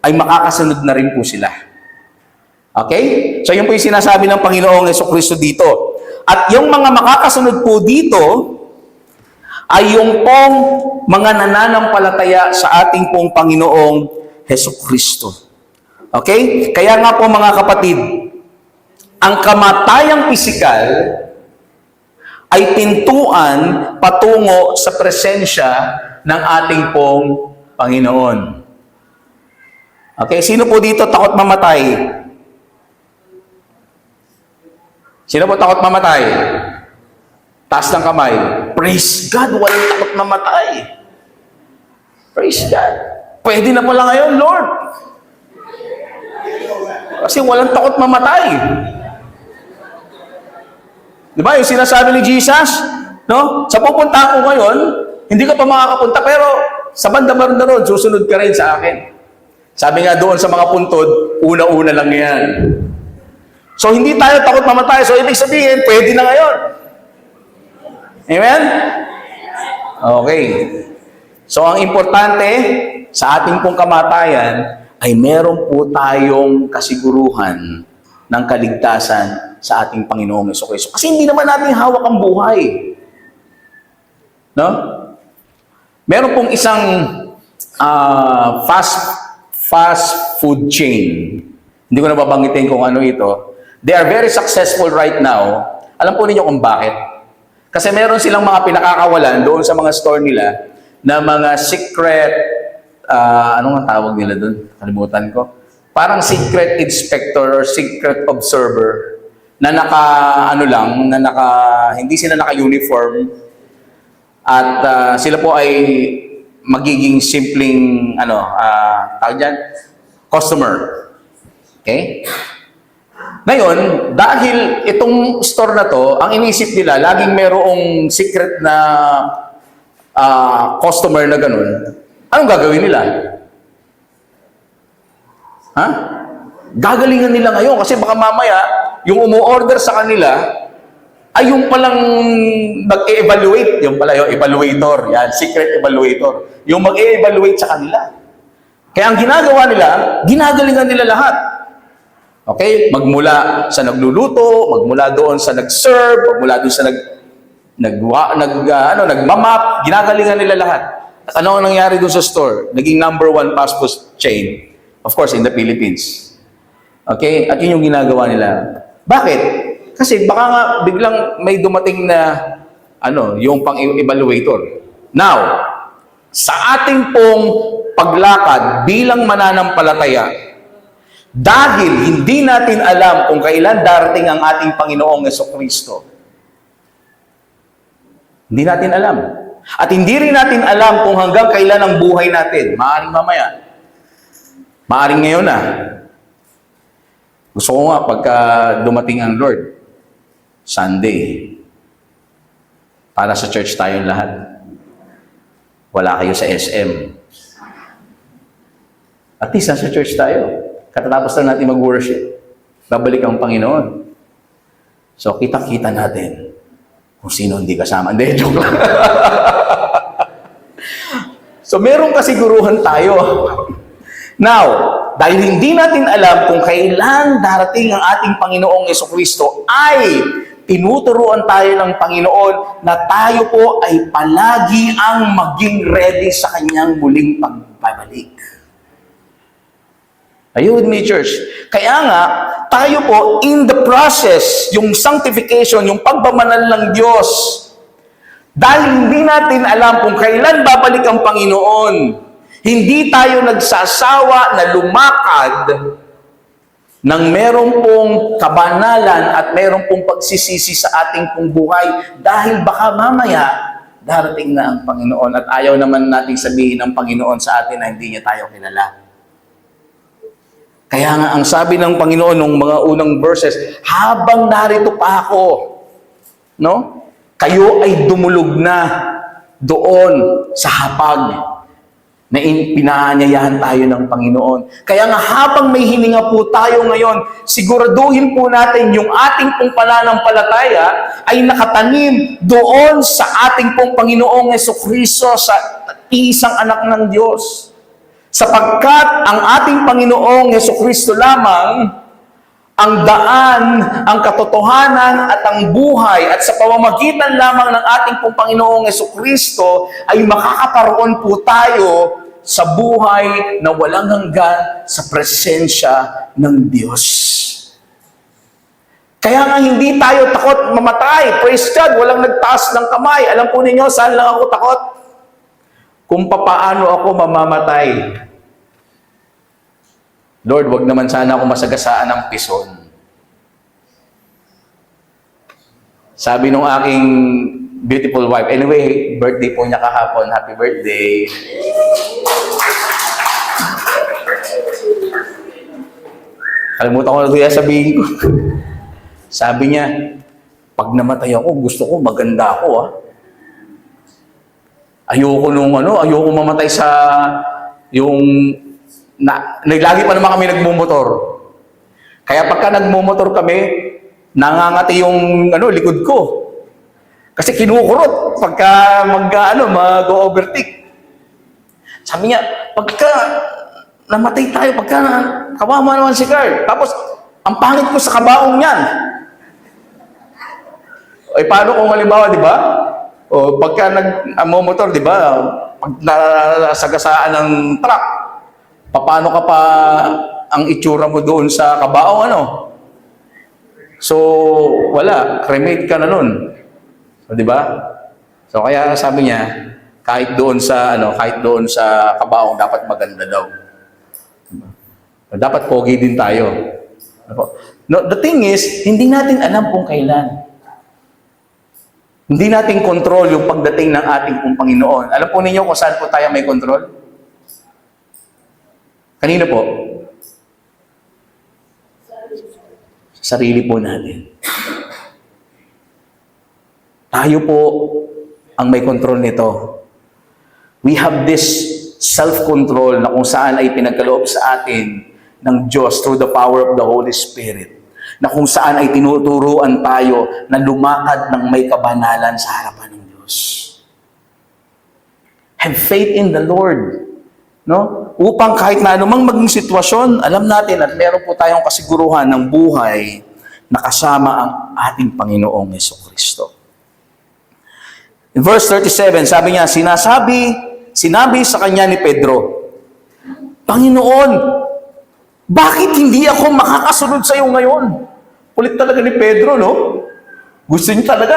ay makakasunod na rin po sila. Okay? So, yun po yung sinasabi ng Panginoong Jesucristo dito. At yung mga makakasunod po dito ay yung pong mga nananampalataya sa ating pong Panginoong Jesucristo. Okay? Kaya nga po mga kapatid, ang kamatayang pisikal ay pintuan patungo sa presensya ng ating pong Panginoon. Okay? Sino po dito takot mamatay? Sino po takot mamatay? Taas ng kamay. Praise God, walang takot mamatay. Praise God. Pwede na pala ngayon, Lord. Kasi walang takot mamatay. Di ba? Yung sinasabi ni Jesus, no? Sa pupunta ko ngayon, hindi ka pa makakapunta, pero sa banda-banda ron, susunod ka rin sa akin. Sabi nga doon sa mga puntod, una-una lang yan. So, hindi tayo takot mamatay. So, ibig sabihin, pwede na ngayon. Amen? Okay. So, ang importante sa ating pong kamatayan ay meron po tayong kasiguruhan ng kaligtasan sa ating Panginoong Jesucristo. Kasi hindi naman natin hawak ang buhay. No? Meron pong isang fast food chain. Hindi ko na babanggitin kung ano ito. They are very successful right now. Alam po ninyo kung bakit? Kasi meron silang mga pinakakawalan doon sa mga store nila na mga secret, ano nga tawag nila doon? Kalimutan ko. Parang secret inspector or secret observer na hindi sila naka-uniform at sila po ay magiging simpleng, tawag dyan, customer. Okay? Ngayon, dahil itong store na to, ang inisip nila, laging merong secret na customer na ganun, anong gagawin nila? Ha? Gagalingan nila ngayon kasi baka mamaya, yung umu-order sa kanila, ay yung palang mag-e-evaluate, yung evaluator, yan, secret evaluator, yung mag-e-evaluate sa kanila. Kaya ang ginagawa nila, ginagalingan nila lahat. Okay? Magmula sa nagluluto, magmula doon sa nag-serve, magmula doon sa nagmamap, ginagalingan nila lahat. At ano ang nangyari doon sa store? Naging #1 fast food chain. Of course, in the Philippines. Okay? At yun yung ginagawa nila. Bakit? Kasi baka nga biglang may dumating na yung pang-evaluator. Now, sa ating pong paglakad bilang mananampalataya, dahil hindi natin alam kung kailan darating ang ating Panginoong Jesucristo. Hindi natin alam. At hindi rin natin alam kung hanggang kailan ang buhay natin. Maaring mamaya. Maaring ngayon na. Gusto ko nga pagka dumating ang Lord, Sunday, para sa church tayong lahat. Wala kayo sa SM. At least nasa church tayo. Katatapos na natin mag-worship. Babalik ang Panginoon. So, kita-kita natin kung sino hindi kasama. Hindi, joke lang. So, merong kasiguruhan tayo. Now, dahil hindi natin alam kung kailan darating ang ating Panginoong Jesucristo, ay tinuturuan tayo ng Panginoon na tayo po ay palagi ang maging ready sa Kanyang muling pagbabalik. Are you with me, church? Kaya nga, tayo po in the process, yung sanctification, yung pagbamanal ng Diyos, dahil hindi natin alam kung kailan babalik ang Panginoon, hindi tayo nagsasawa na lumakad ng merong pong kabanalan at merong pong pagsisisi sa ating pong buhay dahil baka mamaya darating na ang Panginoon at ayaw naman nating sabihin ng Panginoon sa atin na hindi niya tayo kilala. Kaya nga ang sabi ng Panginoon nung mga unang verses, habang narito pa ako, no? Kayo ay dumulog na doon sa hapag na pinaanyayahan tayo ng Panginoon. Kaya nga habang may hininga po tayo ngayon, siguraduhin po natin yung ating pong pananampalataya ay nakatanim doon sa ating pong Panginoong Jesucristo, sa isang anak ng Diyos. Sapagkat ang ating Panginoong Jesucristo lamang ang daan, ang katotohanan at ang buhay, at sa pamamagitan lamang ng ating pong Panginoong Jesucristo ay makakaparoon po tayo sa buhay na walang hanggan sa presensya ng Diyos. Kaya nga hindi tayo takot mamatay. Praise God, walang nagtaas ng kamay. Alam po ninyo, saan lang ako takot? Kung papaano ako mamamatay. Lord, wag naman sana ako masagasaan ng pison. Sabi nung aking beautiful wife, anyway, birthday po niya kahapon, happy birthday. Kalimutan ko na kaya sabihin ko. Sabi niya, pag namatay ako, gusto ko maganda ako, ah. Ayoko mamatay sa yung lagi pa naman kami nagmumotor. Kaya pagka nagmumotor kami, nangangati yung likod ko. Kasi kinukurot pagka mag-overtake. Sabi niya, pagka namatay tayo, pagka kawawa naman si Carl. Tapos, ang pangit ko sa kabaong niyan. Eh, paano kung halimbawa, di ba? O, pagka nag-motor, di ba? Pag nasagasaan ng truck, paano ka pa ang itsura mo doon sa kabaong, So, wala. Cremate ka na nun. So, di ba? So, kaya sabi niya, kahit doon sa kabaong, dapat maganda daw. Diba? Dapat pogi din tayo. No, the thing is, hindi natin alam kung kailan. Hindi natin control yung pagdating ng ating pong Panginoon. Alam po ninyo kung saan po tayo may control? Kanino po? Sa sarili po natin. Tayo po ang may control nito. We have this self-control na kung saan ay pinagkaloob sa atin ng Diyos through the power of the Holy Spirit. Na kung saan ay tinuturuan tayo na lumakad ng may kabanalan sa harapan ng Diyos. Have faith in the Lord. No? Upang kahit na anumang maging sitwasyon, alam natin at meron po tayong kasiguruhan ng buhay na kasama ang ating Panginoong Jesucristo. In verse 37, sabi niya, sinabi sa kanya ni Pedro, Panginoon, bakit hindi ako makakasunod sa iyo ngayon? Kulit talaga ni Pedro, no? Gusto niya talaga,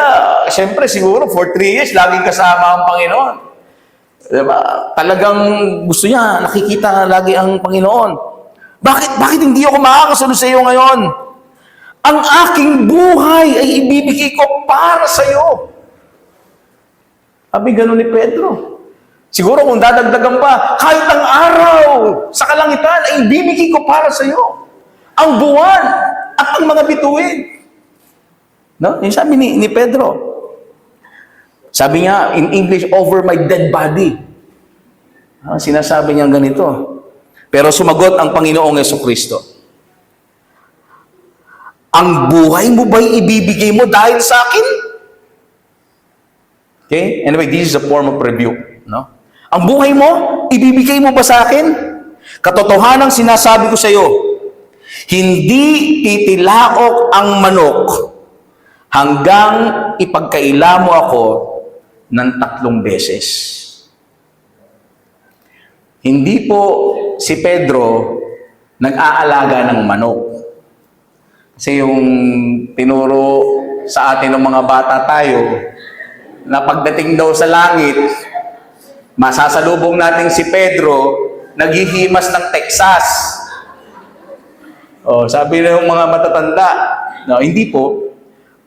siyempre siguro for 3 years, laging kasama ang Panginoon. Diba? Talagang gusto niya, nakikita lagi ang Panginoon. Bakit hindi ako makakasunod sa iyo ngayon? Ang aking buhay ay ibibigay ko para sa iyo. Sabi ganun ni Pedro. Siguro kung dadagdagan pa, kahit ang araw sa kalangitan ay ibibigay ko para sa iyo. Ang buwan at ang mga bituin. No? Yung sabi ni Pedro. Sabi niya, in English, over my dead body. Sinasabi niya ganito. Pero sumagot ang Panginoong Jesucristo. Ang buhay mo ba'y ibibigay mo dahil sa akin? Okay? Anyway, this is a form of rebuke. No? Ang buhay mo, ibibigay mo ba sa akin? Katotohanang sinasabi ko sa iyo, hindi titilaok ang manok hanggang ipagkaila mo ako ng 3 beses. Hindi po si Pedro nag-aalaga ng manok. Kasi yung tinuro sa atin ng mga bata tayo, na pagdating daw sa langit, masasalubong natin si Pedro, naghihimas ng Texas. Sabi ng mga matatanda, no, hindi po,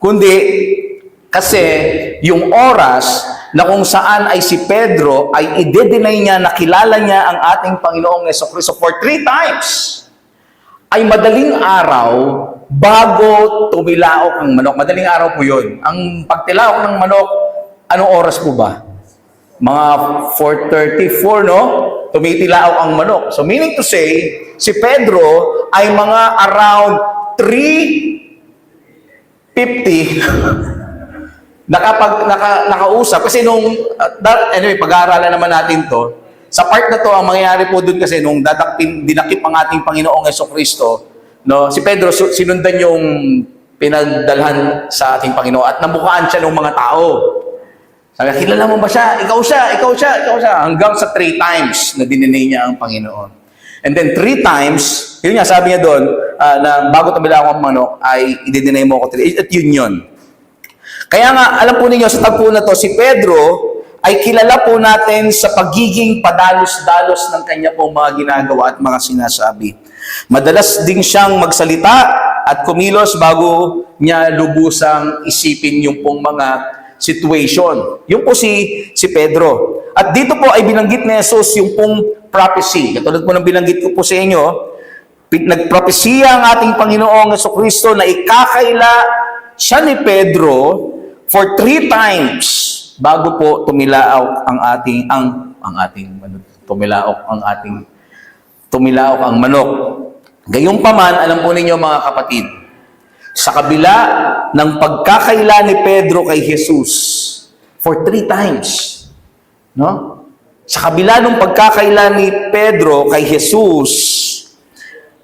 kundi kasi yung oras na kung saan ay si Pedro ay i-deny niya na kilala niya ang ating Panginoong Jesucristo for 3 times, ay madaling araw bago tumilaok ang manok. Madaling araw po yun. Ang pagtilaok ng manok, anong oras po ba? Mga 4:34, no? Tumitilaok ang manok. So meaning to say, si Pedro ay mga around 3:50 nakausap. Kasi anyway, pag-aaralan naman natin to. Sa part na to, ang mangyayari po dun kasi nung dinakip ang ating Panginoong Jesucristo, no? Si Pedro, sinundan yung pinagdalhan sa ating Panginoon at nabukaan siya ng mga tao. Sabi, kilala mo ba siya? Ikaw siya. Hanggang sa 3 times na dininay niya ang Panginoon. And then 3 times, yun nga, sabi niya doon, na bago tumila ako ang manok, ay i-deny mo ako 3. At yun. Kaya nga, alam po ninyo, sa tagpo na to, si Pedro ay kilala po natin sa pagiging padalos-dalos ng kanya pong mga ginagawa at mga sinasabi. Madalas din siyang magsalita at kumilos bago niya lubusang isipin yung pong mga situation. Yung po si Pedro. At dito po ay binanggit ni Jesus yung pong prophecy. Katulad po ng binanggit ko po sa inyo, nagpropesiya ang ating Panginoong Jesucristo na ikakaila siya ni Pedro for 3 times bago po tumilaok ang manok. Gayunpaman, alam po ninyo mga kapatid, sa kabila ng pagkakaila ni Pedro kay Jesus for 3 times, no? Sa kabila ng pagkakaila ni Pedro kay Jesus,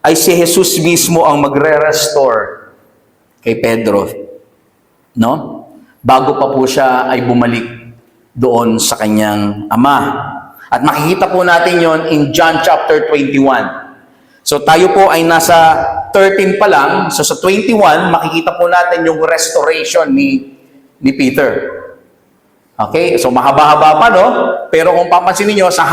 ay si Jesus mismo ang magre-restore kay Pedro, no? Bago pa po siya ay bumalik doon sa kanyang ama. At makikita po natin yon in John chapter 21. So tayo po ay nasa 13 pa lang. So sa 21, makikita po natin yung restoration ni Peter. Okay? So mahaba-haba pa, no? Pero kung papansin niyo sa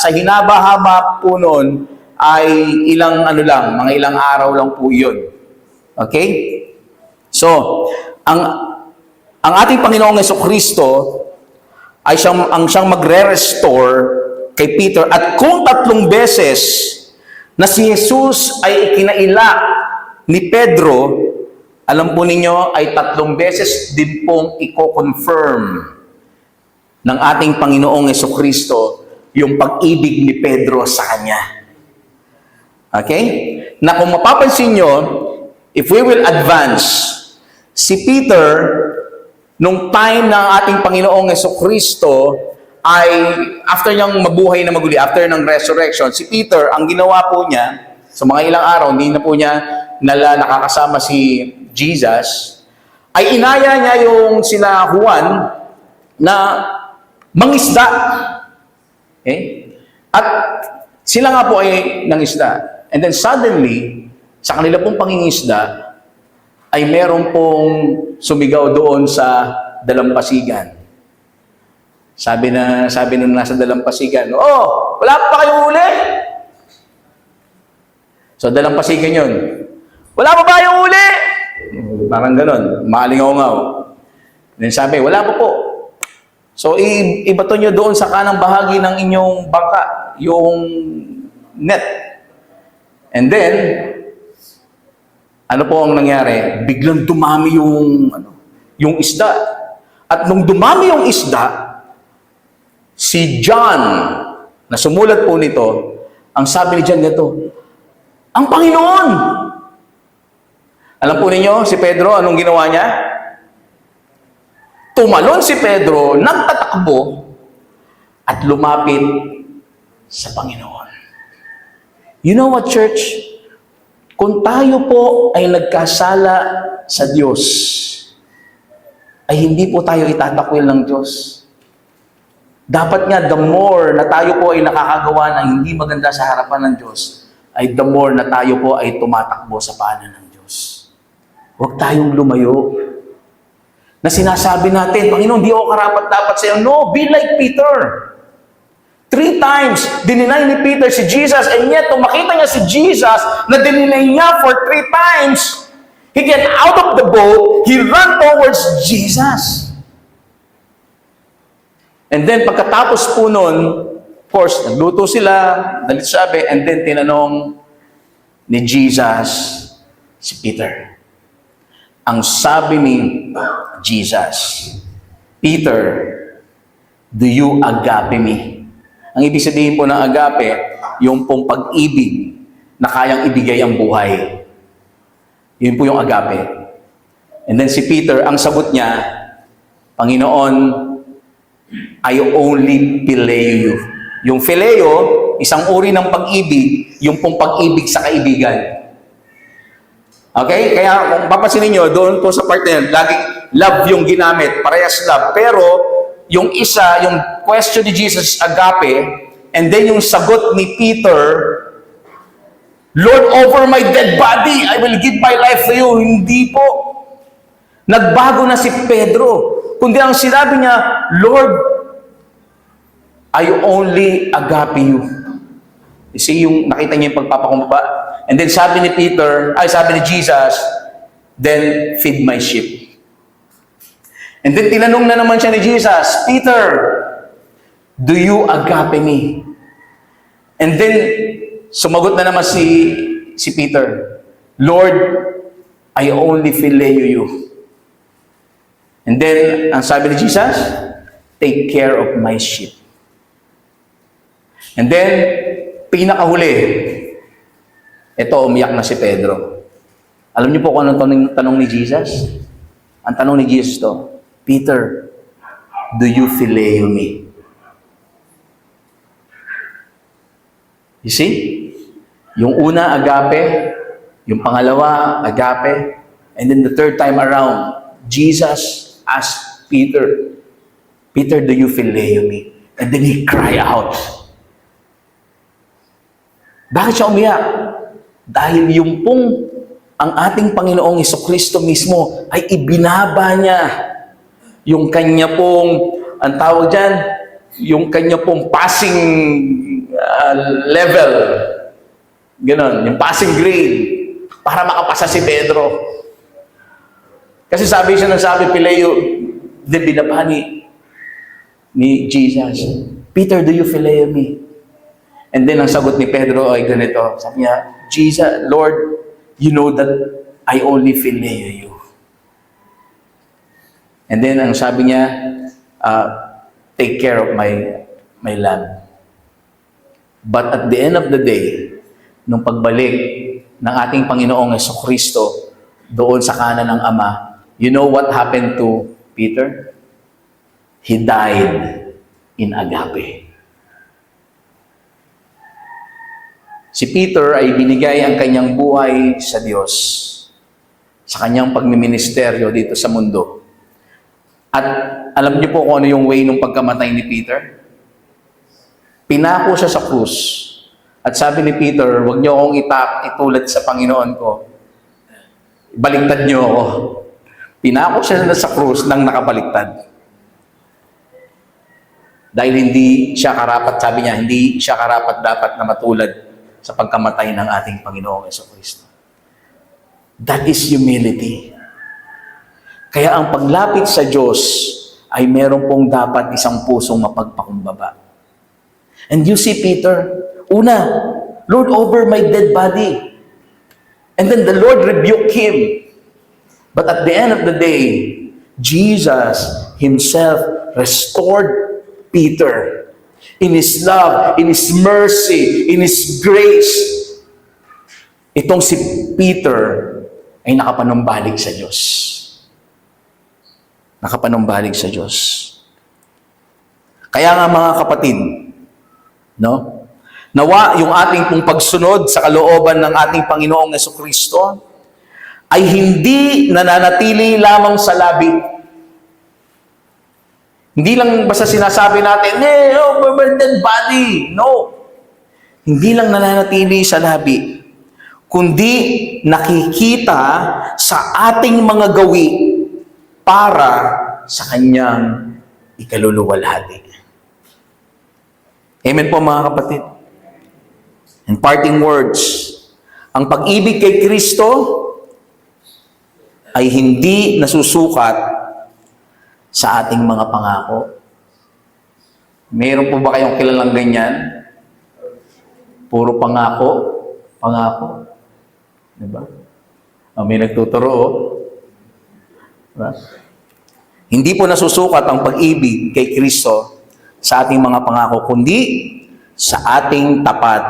hinaba-haba po noon ay mga ilang araw lang po 'yun. Okay? So, ang ating Panginoong Jesucristo ay siyang magre-restore kay Peter, at kung 3 beses na si Jesus ay ikinaila ni Pedro, alam po ninyo ay 3 beses din pong i-confirm ng ating Panginoong Jesucristo yung pag-ibig ni Pedro sa kanya. Okay? Na kung mapapansin nyo, if we will advance, si Peter, nung time ng ating Panginoong Jesucristo, ay after niyang mabuhay na maguli, after ng resurrection, si Peter, ang ginawa po niya, sa mga ilang araw, hindi na po niya nakakasama si Jesus, ay inaya niya yung sila Juan na mangisda. Okay? At sila nga po ay nangisda. And then suddenly, sa kanila pong pangingisda, ay meron pong sumigaw doon sa dalampasigan. Sabi nung nasa dalampasigan, "Oh, wala pa kayong huli?" So dalampasigan yun. "Wala pa ba yung huli?" Parang ganon, maalingaw-ngaw. Then sabi, "Wala pa po." So ibato nyo doon sa kanang bahagi ng inyong bangka, yung net. And then, ano po ang nangyari? Biglang dumami yung isda. At nung dumami yung isda, si John, na sumulat po nito, ang sabi ni John nito, "Ang Panginoon!" Alam po ninyo, si Pedro, anong ginawa niya? Tumalon si Pedro, nagtatakbo, at lumapit sa Panginoon. You know what, church? Kung tayo po ay nagkasala sa Diyos, ay hindi po tayo itatakwil ng Diyos. Dapat nga, the more na tayo po ay nakakagawa ng hindi maganda sa harapan ng Diyos, ay the more na tayo po ay tumatakbo sa paanan ng Diyos. Huwag tayong lumayo. Na sinasabi natin, "Panginoon, di ako karapat-dapat sa iyo." No, be like Peter. 3 times, dininay ni Peter si Jesus, and yet, kung makita niya si Jesus na dininay niya for 3 times, he get out of the boat, he ran towards Jesus. And then, pagkatapos po nun, of course, nagluto sila, dalit sabi, and then tinanong ni Jesus si Peter. Ang sabi ni Jesus, "Peter, do you agape me?" Ang ibig sabihin po ng agape, yung pong pag-ibig na kayang ibigay ang buhay. Yun po yung agape. And then si Peter, ang sagot niya, "Panginoon, I only phileo you." Yung phileo, isang uri ng pag-ibig, yung pong pag-ibig sa kaibigan. Okay? Kaya kung papansinin nyo, doon po sa part na yun, laging love yung ginamit, parehas love. Pero, yung isa, yung question ni Jesus, agape, and then yung sagot ni Peter, "Lord, over my dead body, I will give my life to you." Hindi po. Nagbago na si Pedro. Kundi ang sinabi niya, "Lord, I only agape you." You see, yung nakita niya yung pagpapakumpa. And then sabi ni Jesus, "Then feed my sheep." And then tinanong na naman siya ni Jesus, "Peter, do you agape me?" And then sumagot na naman si si Peter, Lord, I only phileo you. And then, ang sabi ni Jesus, take care of my sheep. And then, pinakahuli, ito, umiyak na si Pedro. Alam niyo po kung anong tanong ni Jesus? Ang tanong ni Jesus to, Peter, do you phileo me? You see? Yung una, agape. Yung pangalawa, agape. And then the third time around, Jesus asked Peter, Peter, do you phileo me? And then he cried out. Bakit siya umiyak? Dahil yung pong ang ating Panginoong Jesucristo mismo ay ibinaba niya yung kanya pong, ang tawag dyan, yung kanya pong passing level. Ganon, yung passing grade para makapasa si Pedro. Kasi sabi siya ng sabi, Phileo, binaba ni Jesus, Peter, do you phileo me? And then ang sagot ni Pedro ay ganito. Sabi niya, Jesus, Lord, you know that I only phileo you. And then ang sabi niya, take care of my lamb. But at the end of the day, nung pagbalik ng ating Panginoong Jesucristo doon sa kanan ng Ama, you know what happened to Peter? He died in agape. Si Peter ay binigay ang kanyang buhay sa Diyos sa kanyang pagmiministeryo dito sa mundo. At alam niyo po kung ano yung way ng pagkamatay ni Peter? Pinako siya sa krus. At sabi ni Peter, huwag niyo akong itulad sa Panginoon ko. Baliktad niyo ako. Pinako siya sa krus nang nakabaliktad. Dahil hindi siya karapat, sabi niya, hindi siya karapat dapat na matulad sa pagkamatay ng ating Panginoong Jesucristo. That is humility. Kaya ang paglapit sa Diyos ay meron pong dapat isang pusong mapagpakumbaba. And you see Peter, una, Lord, over my dead body. And then the Lord rebuked him. But at the end of the day, Jesus Himself restored Peter in His love, in His mercy, in His grace. Itong si Peter ay nakapanumbalik sa Diyos. Nakapanumbalik sa Diyos. Kaya nga mga kapatid, no? Nawa yung ating pong pagsunod sa kalooban ng ating Panginoong Jesucristo ay hindi nananatili lamang sa labi. Hindi lang basta sinasabi natin, dead body. No. Hindi lang nananatili sa labi, kundi nakikita sa ating mga gawi para sa kanyang ikaluluwalhati. Amen po mga kapatid. In parting words, ang pag-ibig kay Kristo ay hindi nasusukat sa ating mga pangako. Meron po ba kayong kilalang ganyan? Puro pangako. Pangako. Diba? May nagtuturo. Diba? Hindi po nasusukat ang pag-ibig kay Kristo sa ating mga pangako, kundi sa ating tapat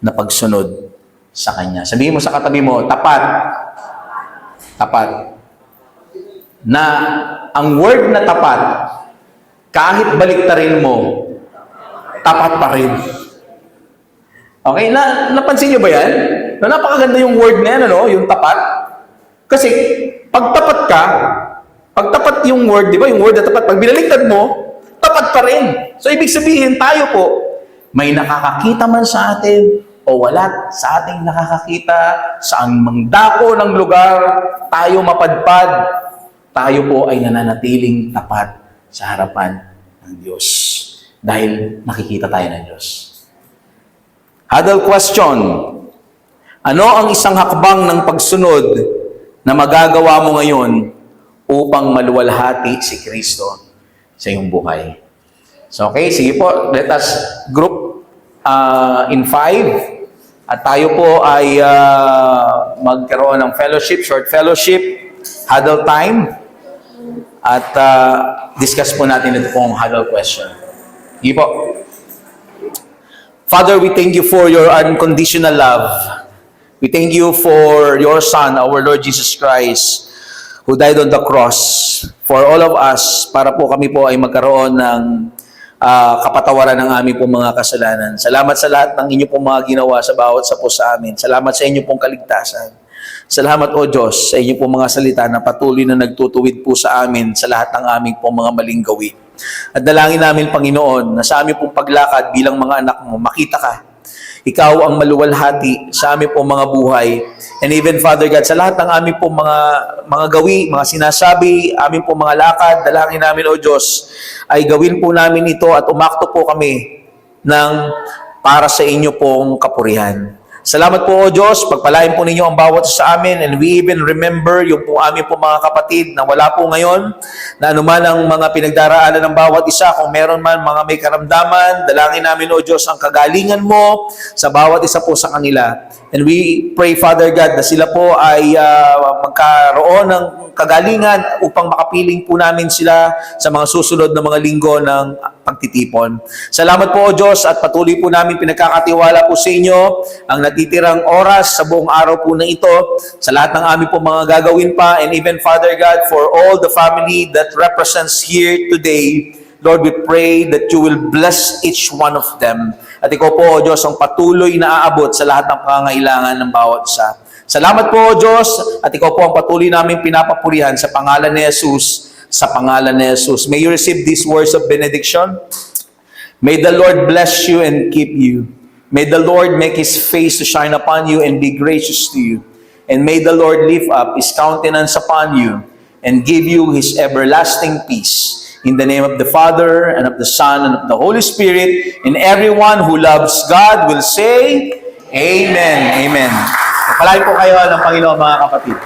na pagsunod sa Kanya. Sabihin mo sa katabi mo, tapat. Tapat. Na ang word na tapat, kahit baliktarin mo, tapat pa rin. Okay? Napansin niyo ba yan? Napakaganda yung word na yan, ano? Yung tapat. Kasi, pag tapat yung word, di ba? Yung word na tapat, pag binaliktad mo, tapat pa rin. So, ibig sabihin, tayo po, may nakakakita man sa atin, o wala sa ating nakakakita, saan mang dako ng lugar, tayo mapadpad, tayo po ay nananatiling tapat sa harapan ng Diyos. Dahil nakikita tayo ng Diyos. Huddle question. Ano ang isang hakbang ng pagsunod na magagawa mo ngayon upang maluwalhati si Kristo sa iyong buhay? So, okay, sige po. Let us group in 5. At tayo po ay magkaroon ng fellowship, short fellowship, huddle time. At discuss po natin ito pong huddle question. Sige po. Father, we thank you for your unconditional love. We thank you for your Son, our Lord Jesus Christ, who died on the cross for all of us, para po kami po ay magkaroon ng kapatawaran ng aming pong mga kasalanan. Salamat sa lahat ng inyo pong mga ginawa sa bawat sa po sa amin. Salamat sa inyo pong kaligtasan. Salamat o Diyos sa inyo pong mga salita na patuloy na nagtutuwid po sa amin sa lahat ng aming pong mga maling gawi. At dalangin namin, Panginoon, na sa aming pong paglakad bilang mga anak mo, makita ka. Ikaw ang maluwalhati sa aming pong mga buhay. And even, Father God, sa lahat ng aming pong mga gawi, mga sinasabi, aming pong mga lakad, dalangin namin, O Diyos, ay gawin po namin ito at umakto po kami ng para sa inyo pong kapurihan. Salamat po, O Diyos. Pagpalain po ninyo ang bawat sa amin, and we even remember yung po aming po mga kapatid na wala po ngayon, na anuman ang mga pinagdaraanan ng bawat isa, kung meron man mga may karamdaman, dalangin namin, O Diyos, ang kagalingan mo sa bawat isa po sa kanila. And we pray, Father God, na sila po ay magkaroon ng kagalingan upang makapiling po namin sila sa mga susunod na mga linggo ng pagtitipon. Salamat po, O Diyos, at patuloy po namin pinagkakatiwala po sa inyo ang natitirang oras sa buong araw po na ito, sa lahat ng aming po mga gagawin pa, and even, Father God, for all the family that represents here today, Lord, we pray that you will bless each one of them. At ikaw po, O Diyos, ang patuloy na aabot sa lahat ng pangangailangan ng bawat isa. Salamat po, O Diyos, at ikaw po ang patuloy namin pinapapurihan sa pangalan ni Jesus, sa pangalan ni Jesus. May you receive these words of benediction. May the Lord bless you and keep you. May the Lord make His face to shine upon you and be gracious to you. And may the Lord lift up His countenance upon you and give you His everlasting peace. In the name of the Father, and of the Son, and of the Holy Spirit, and everyone who loves God will say, Amen. Amen. Pagpalain po kayo ng Panginoon, mga kapatid.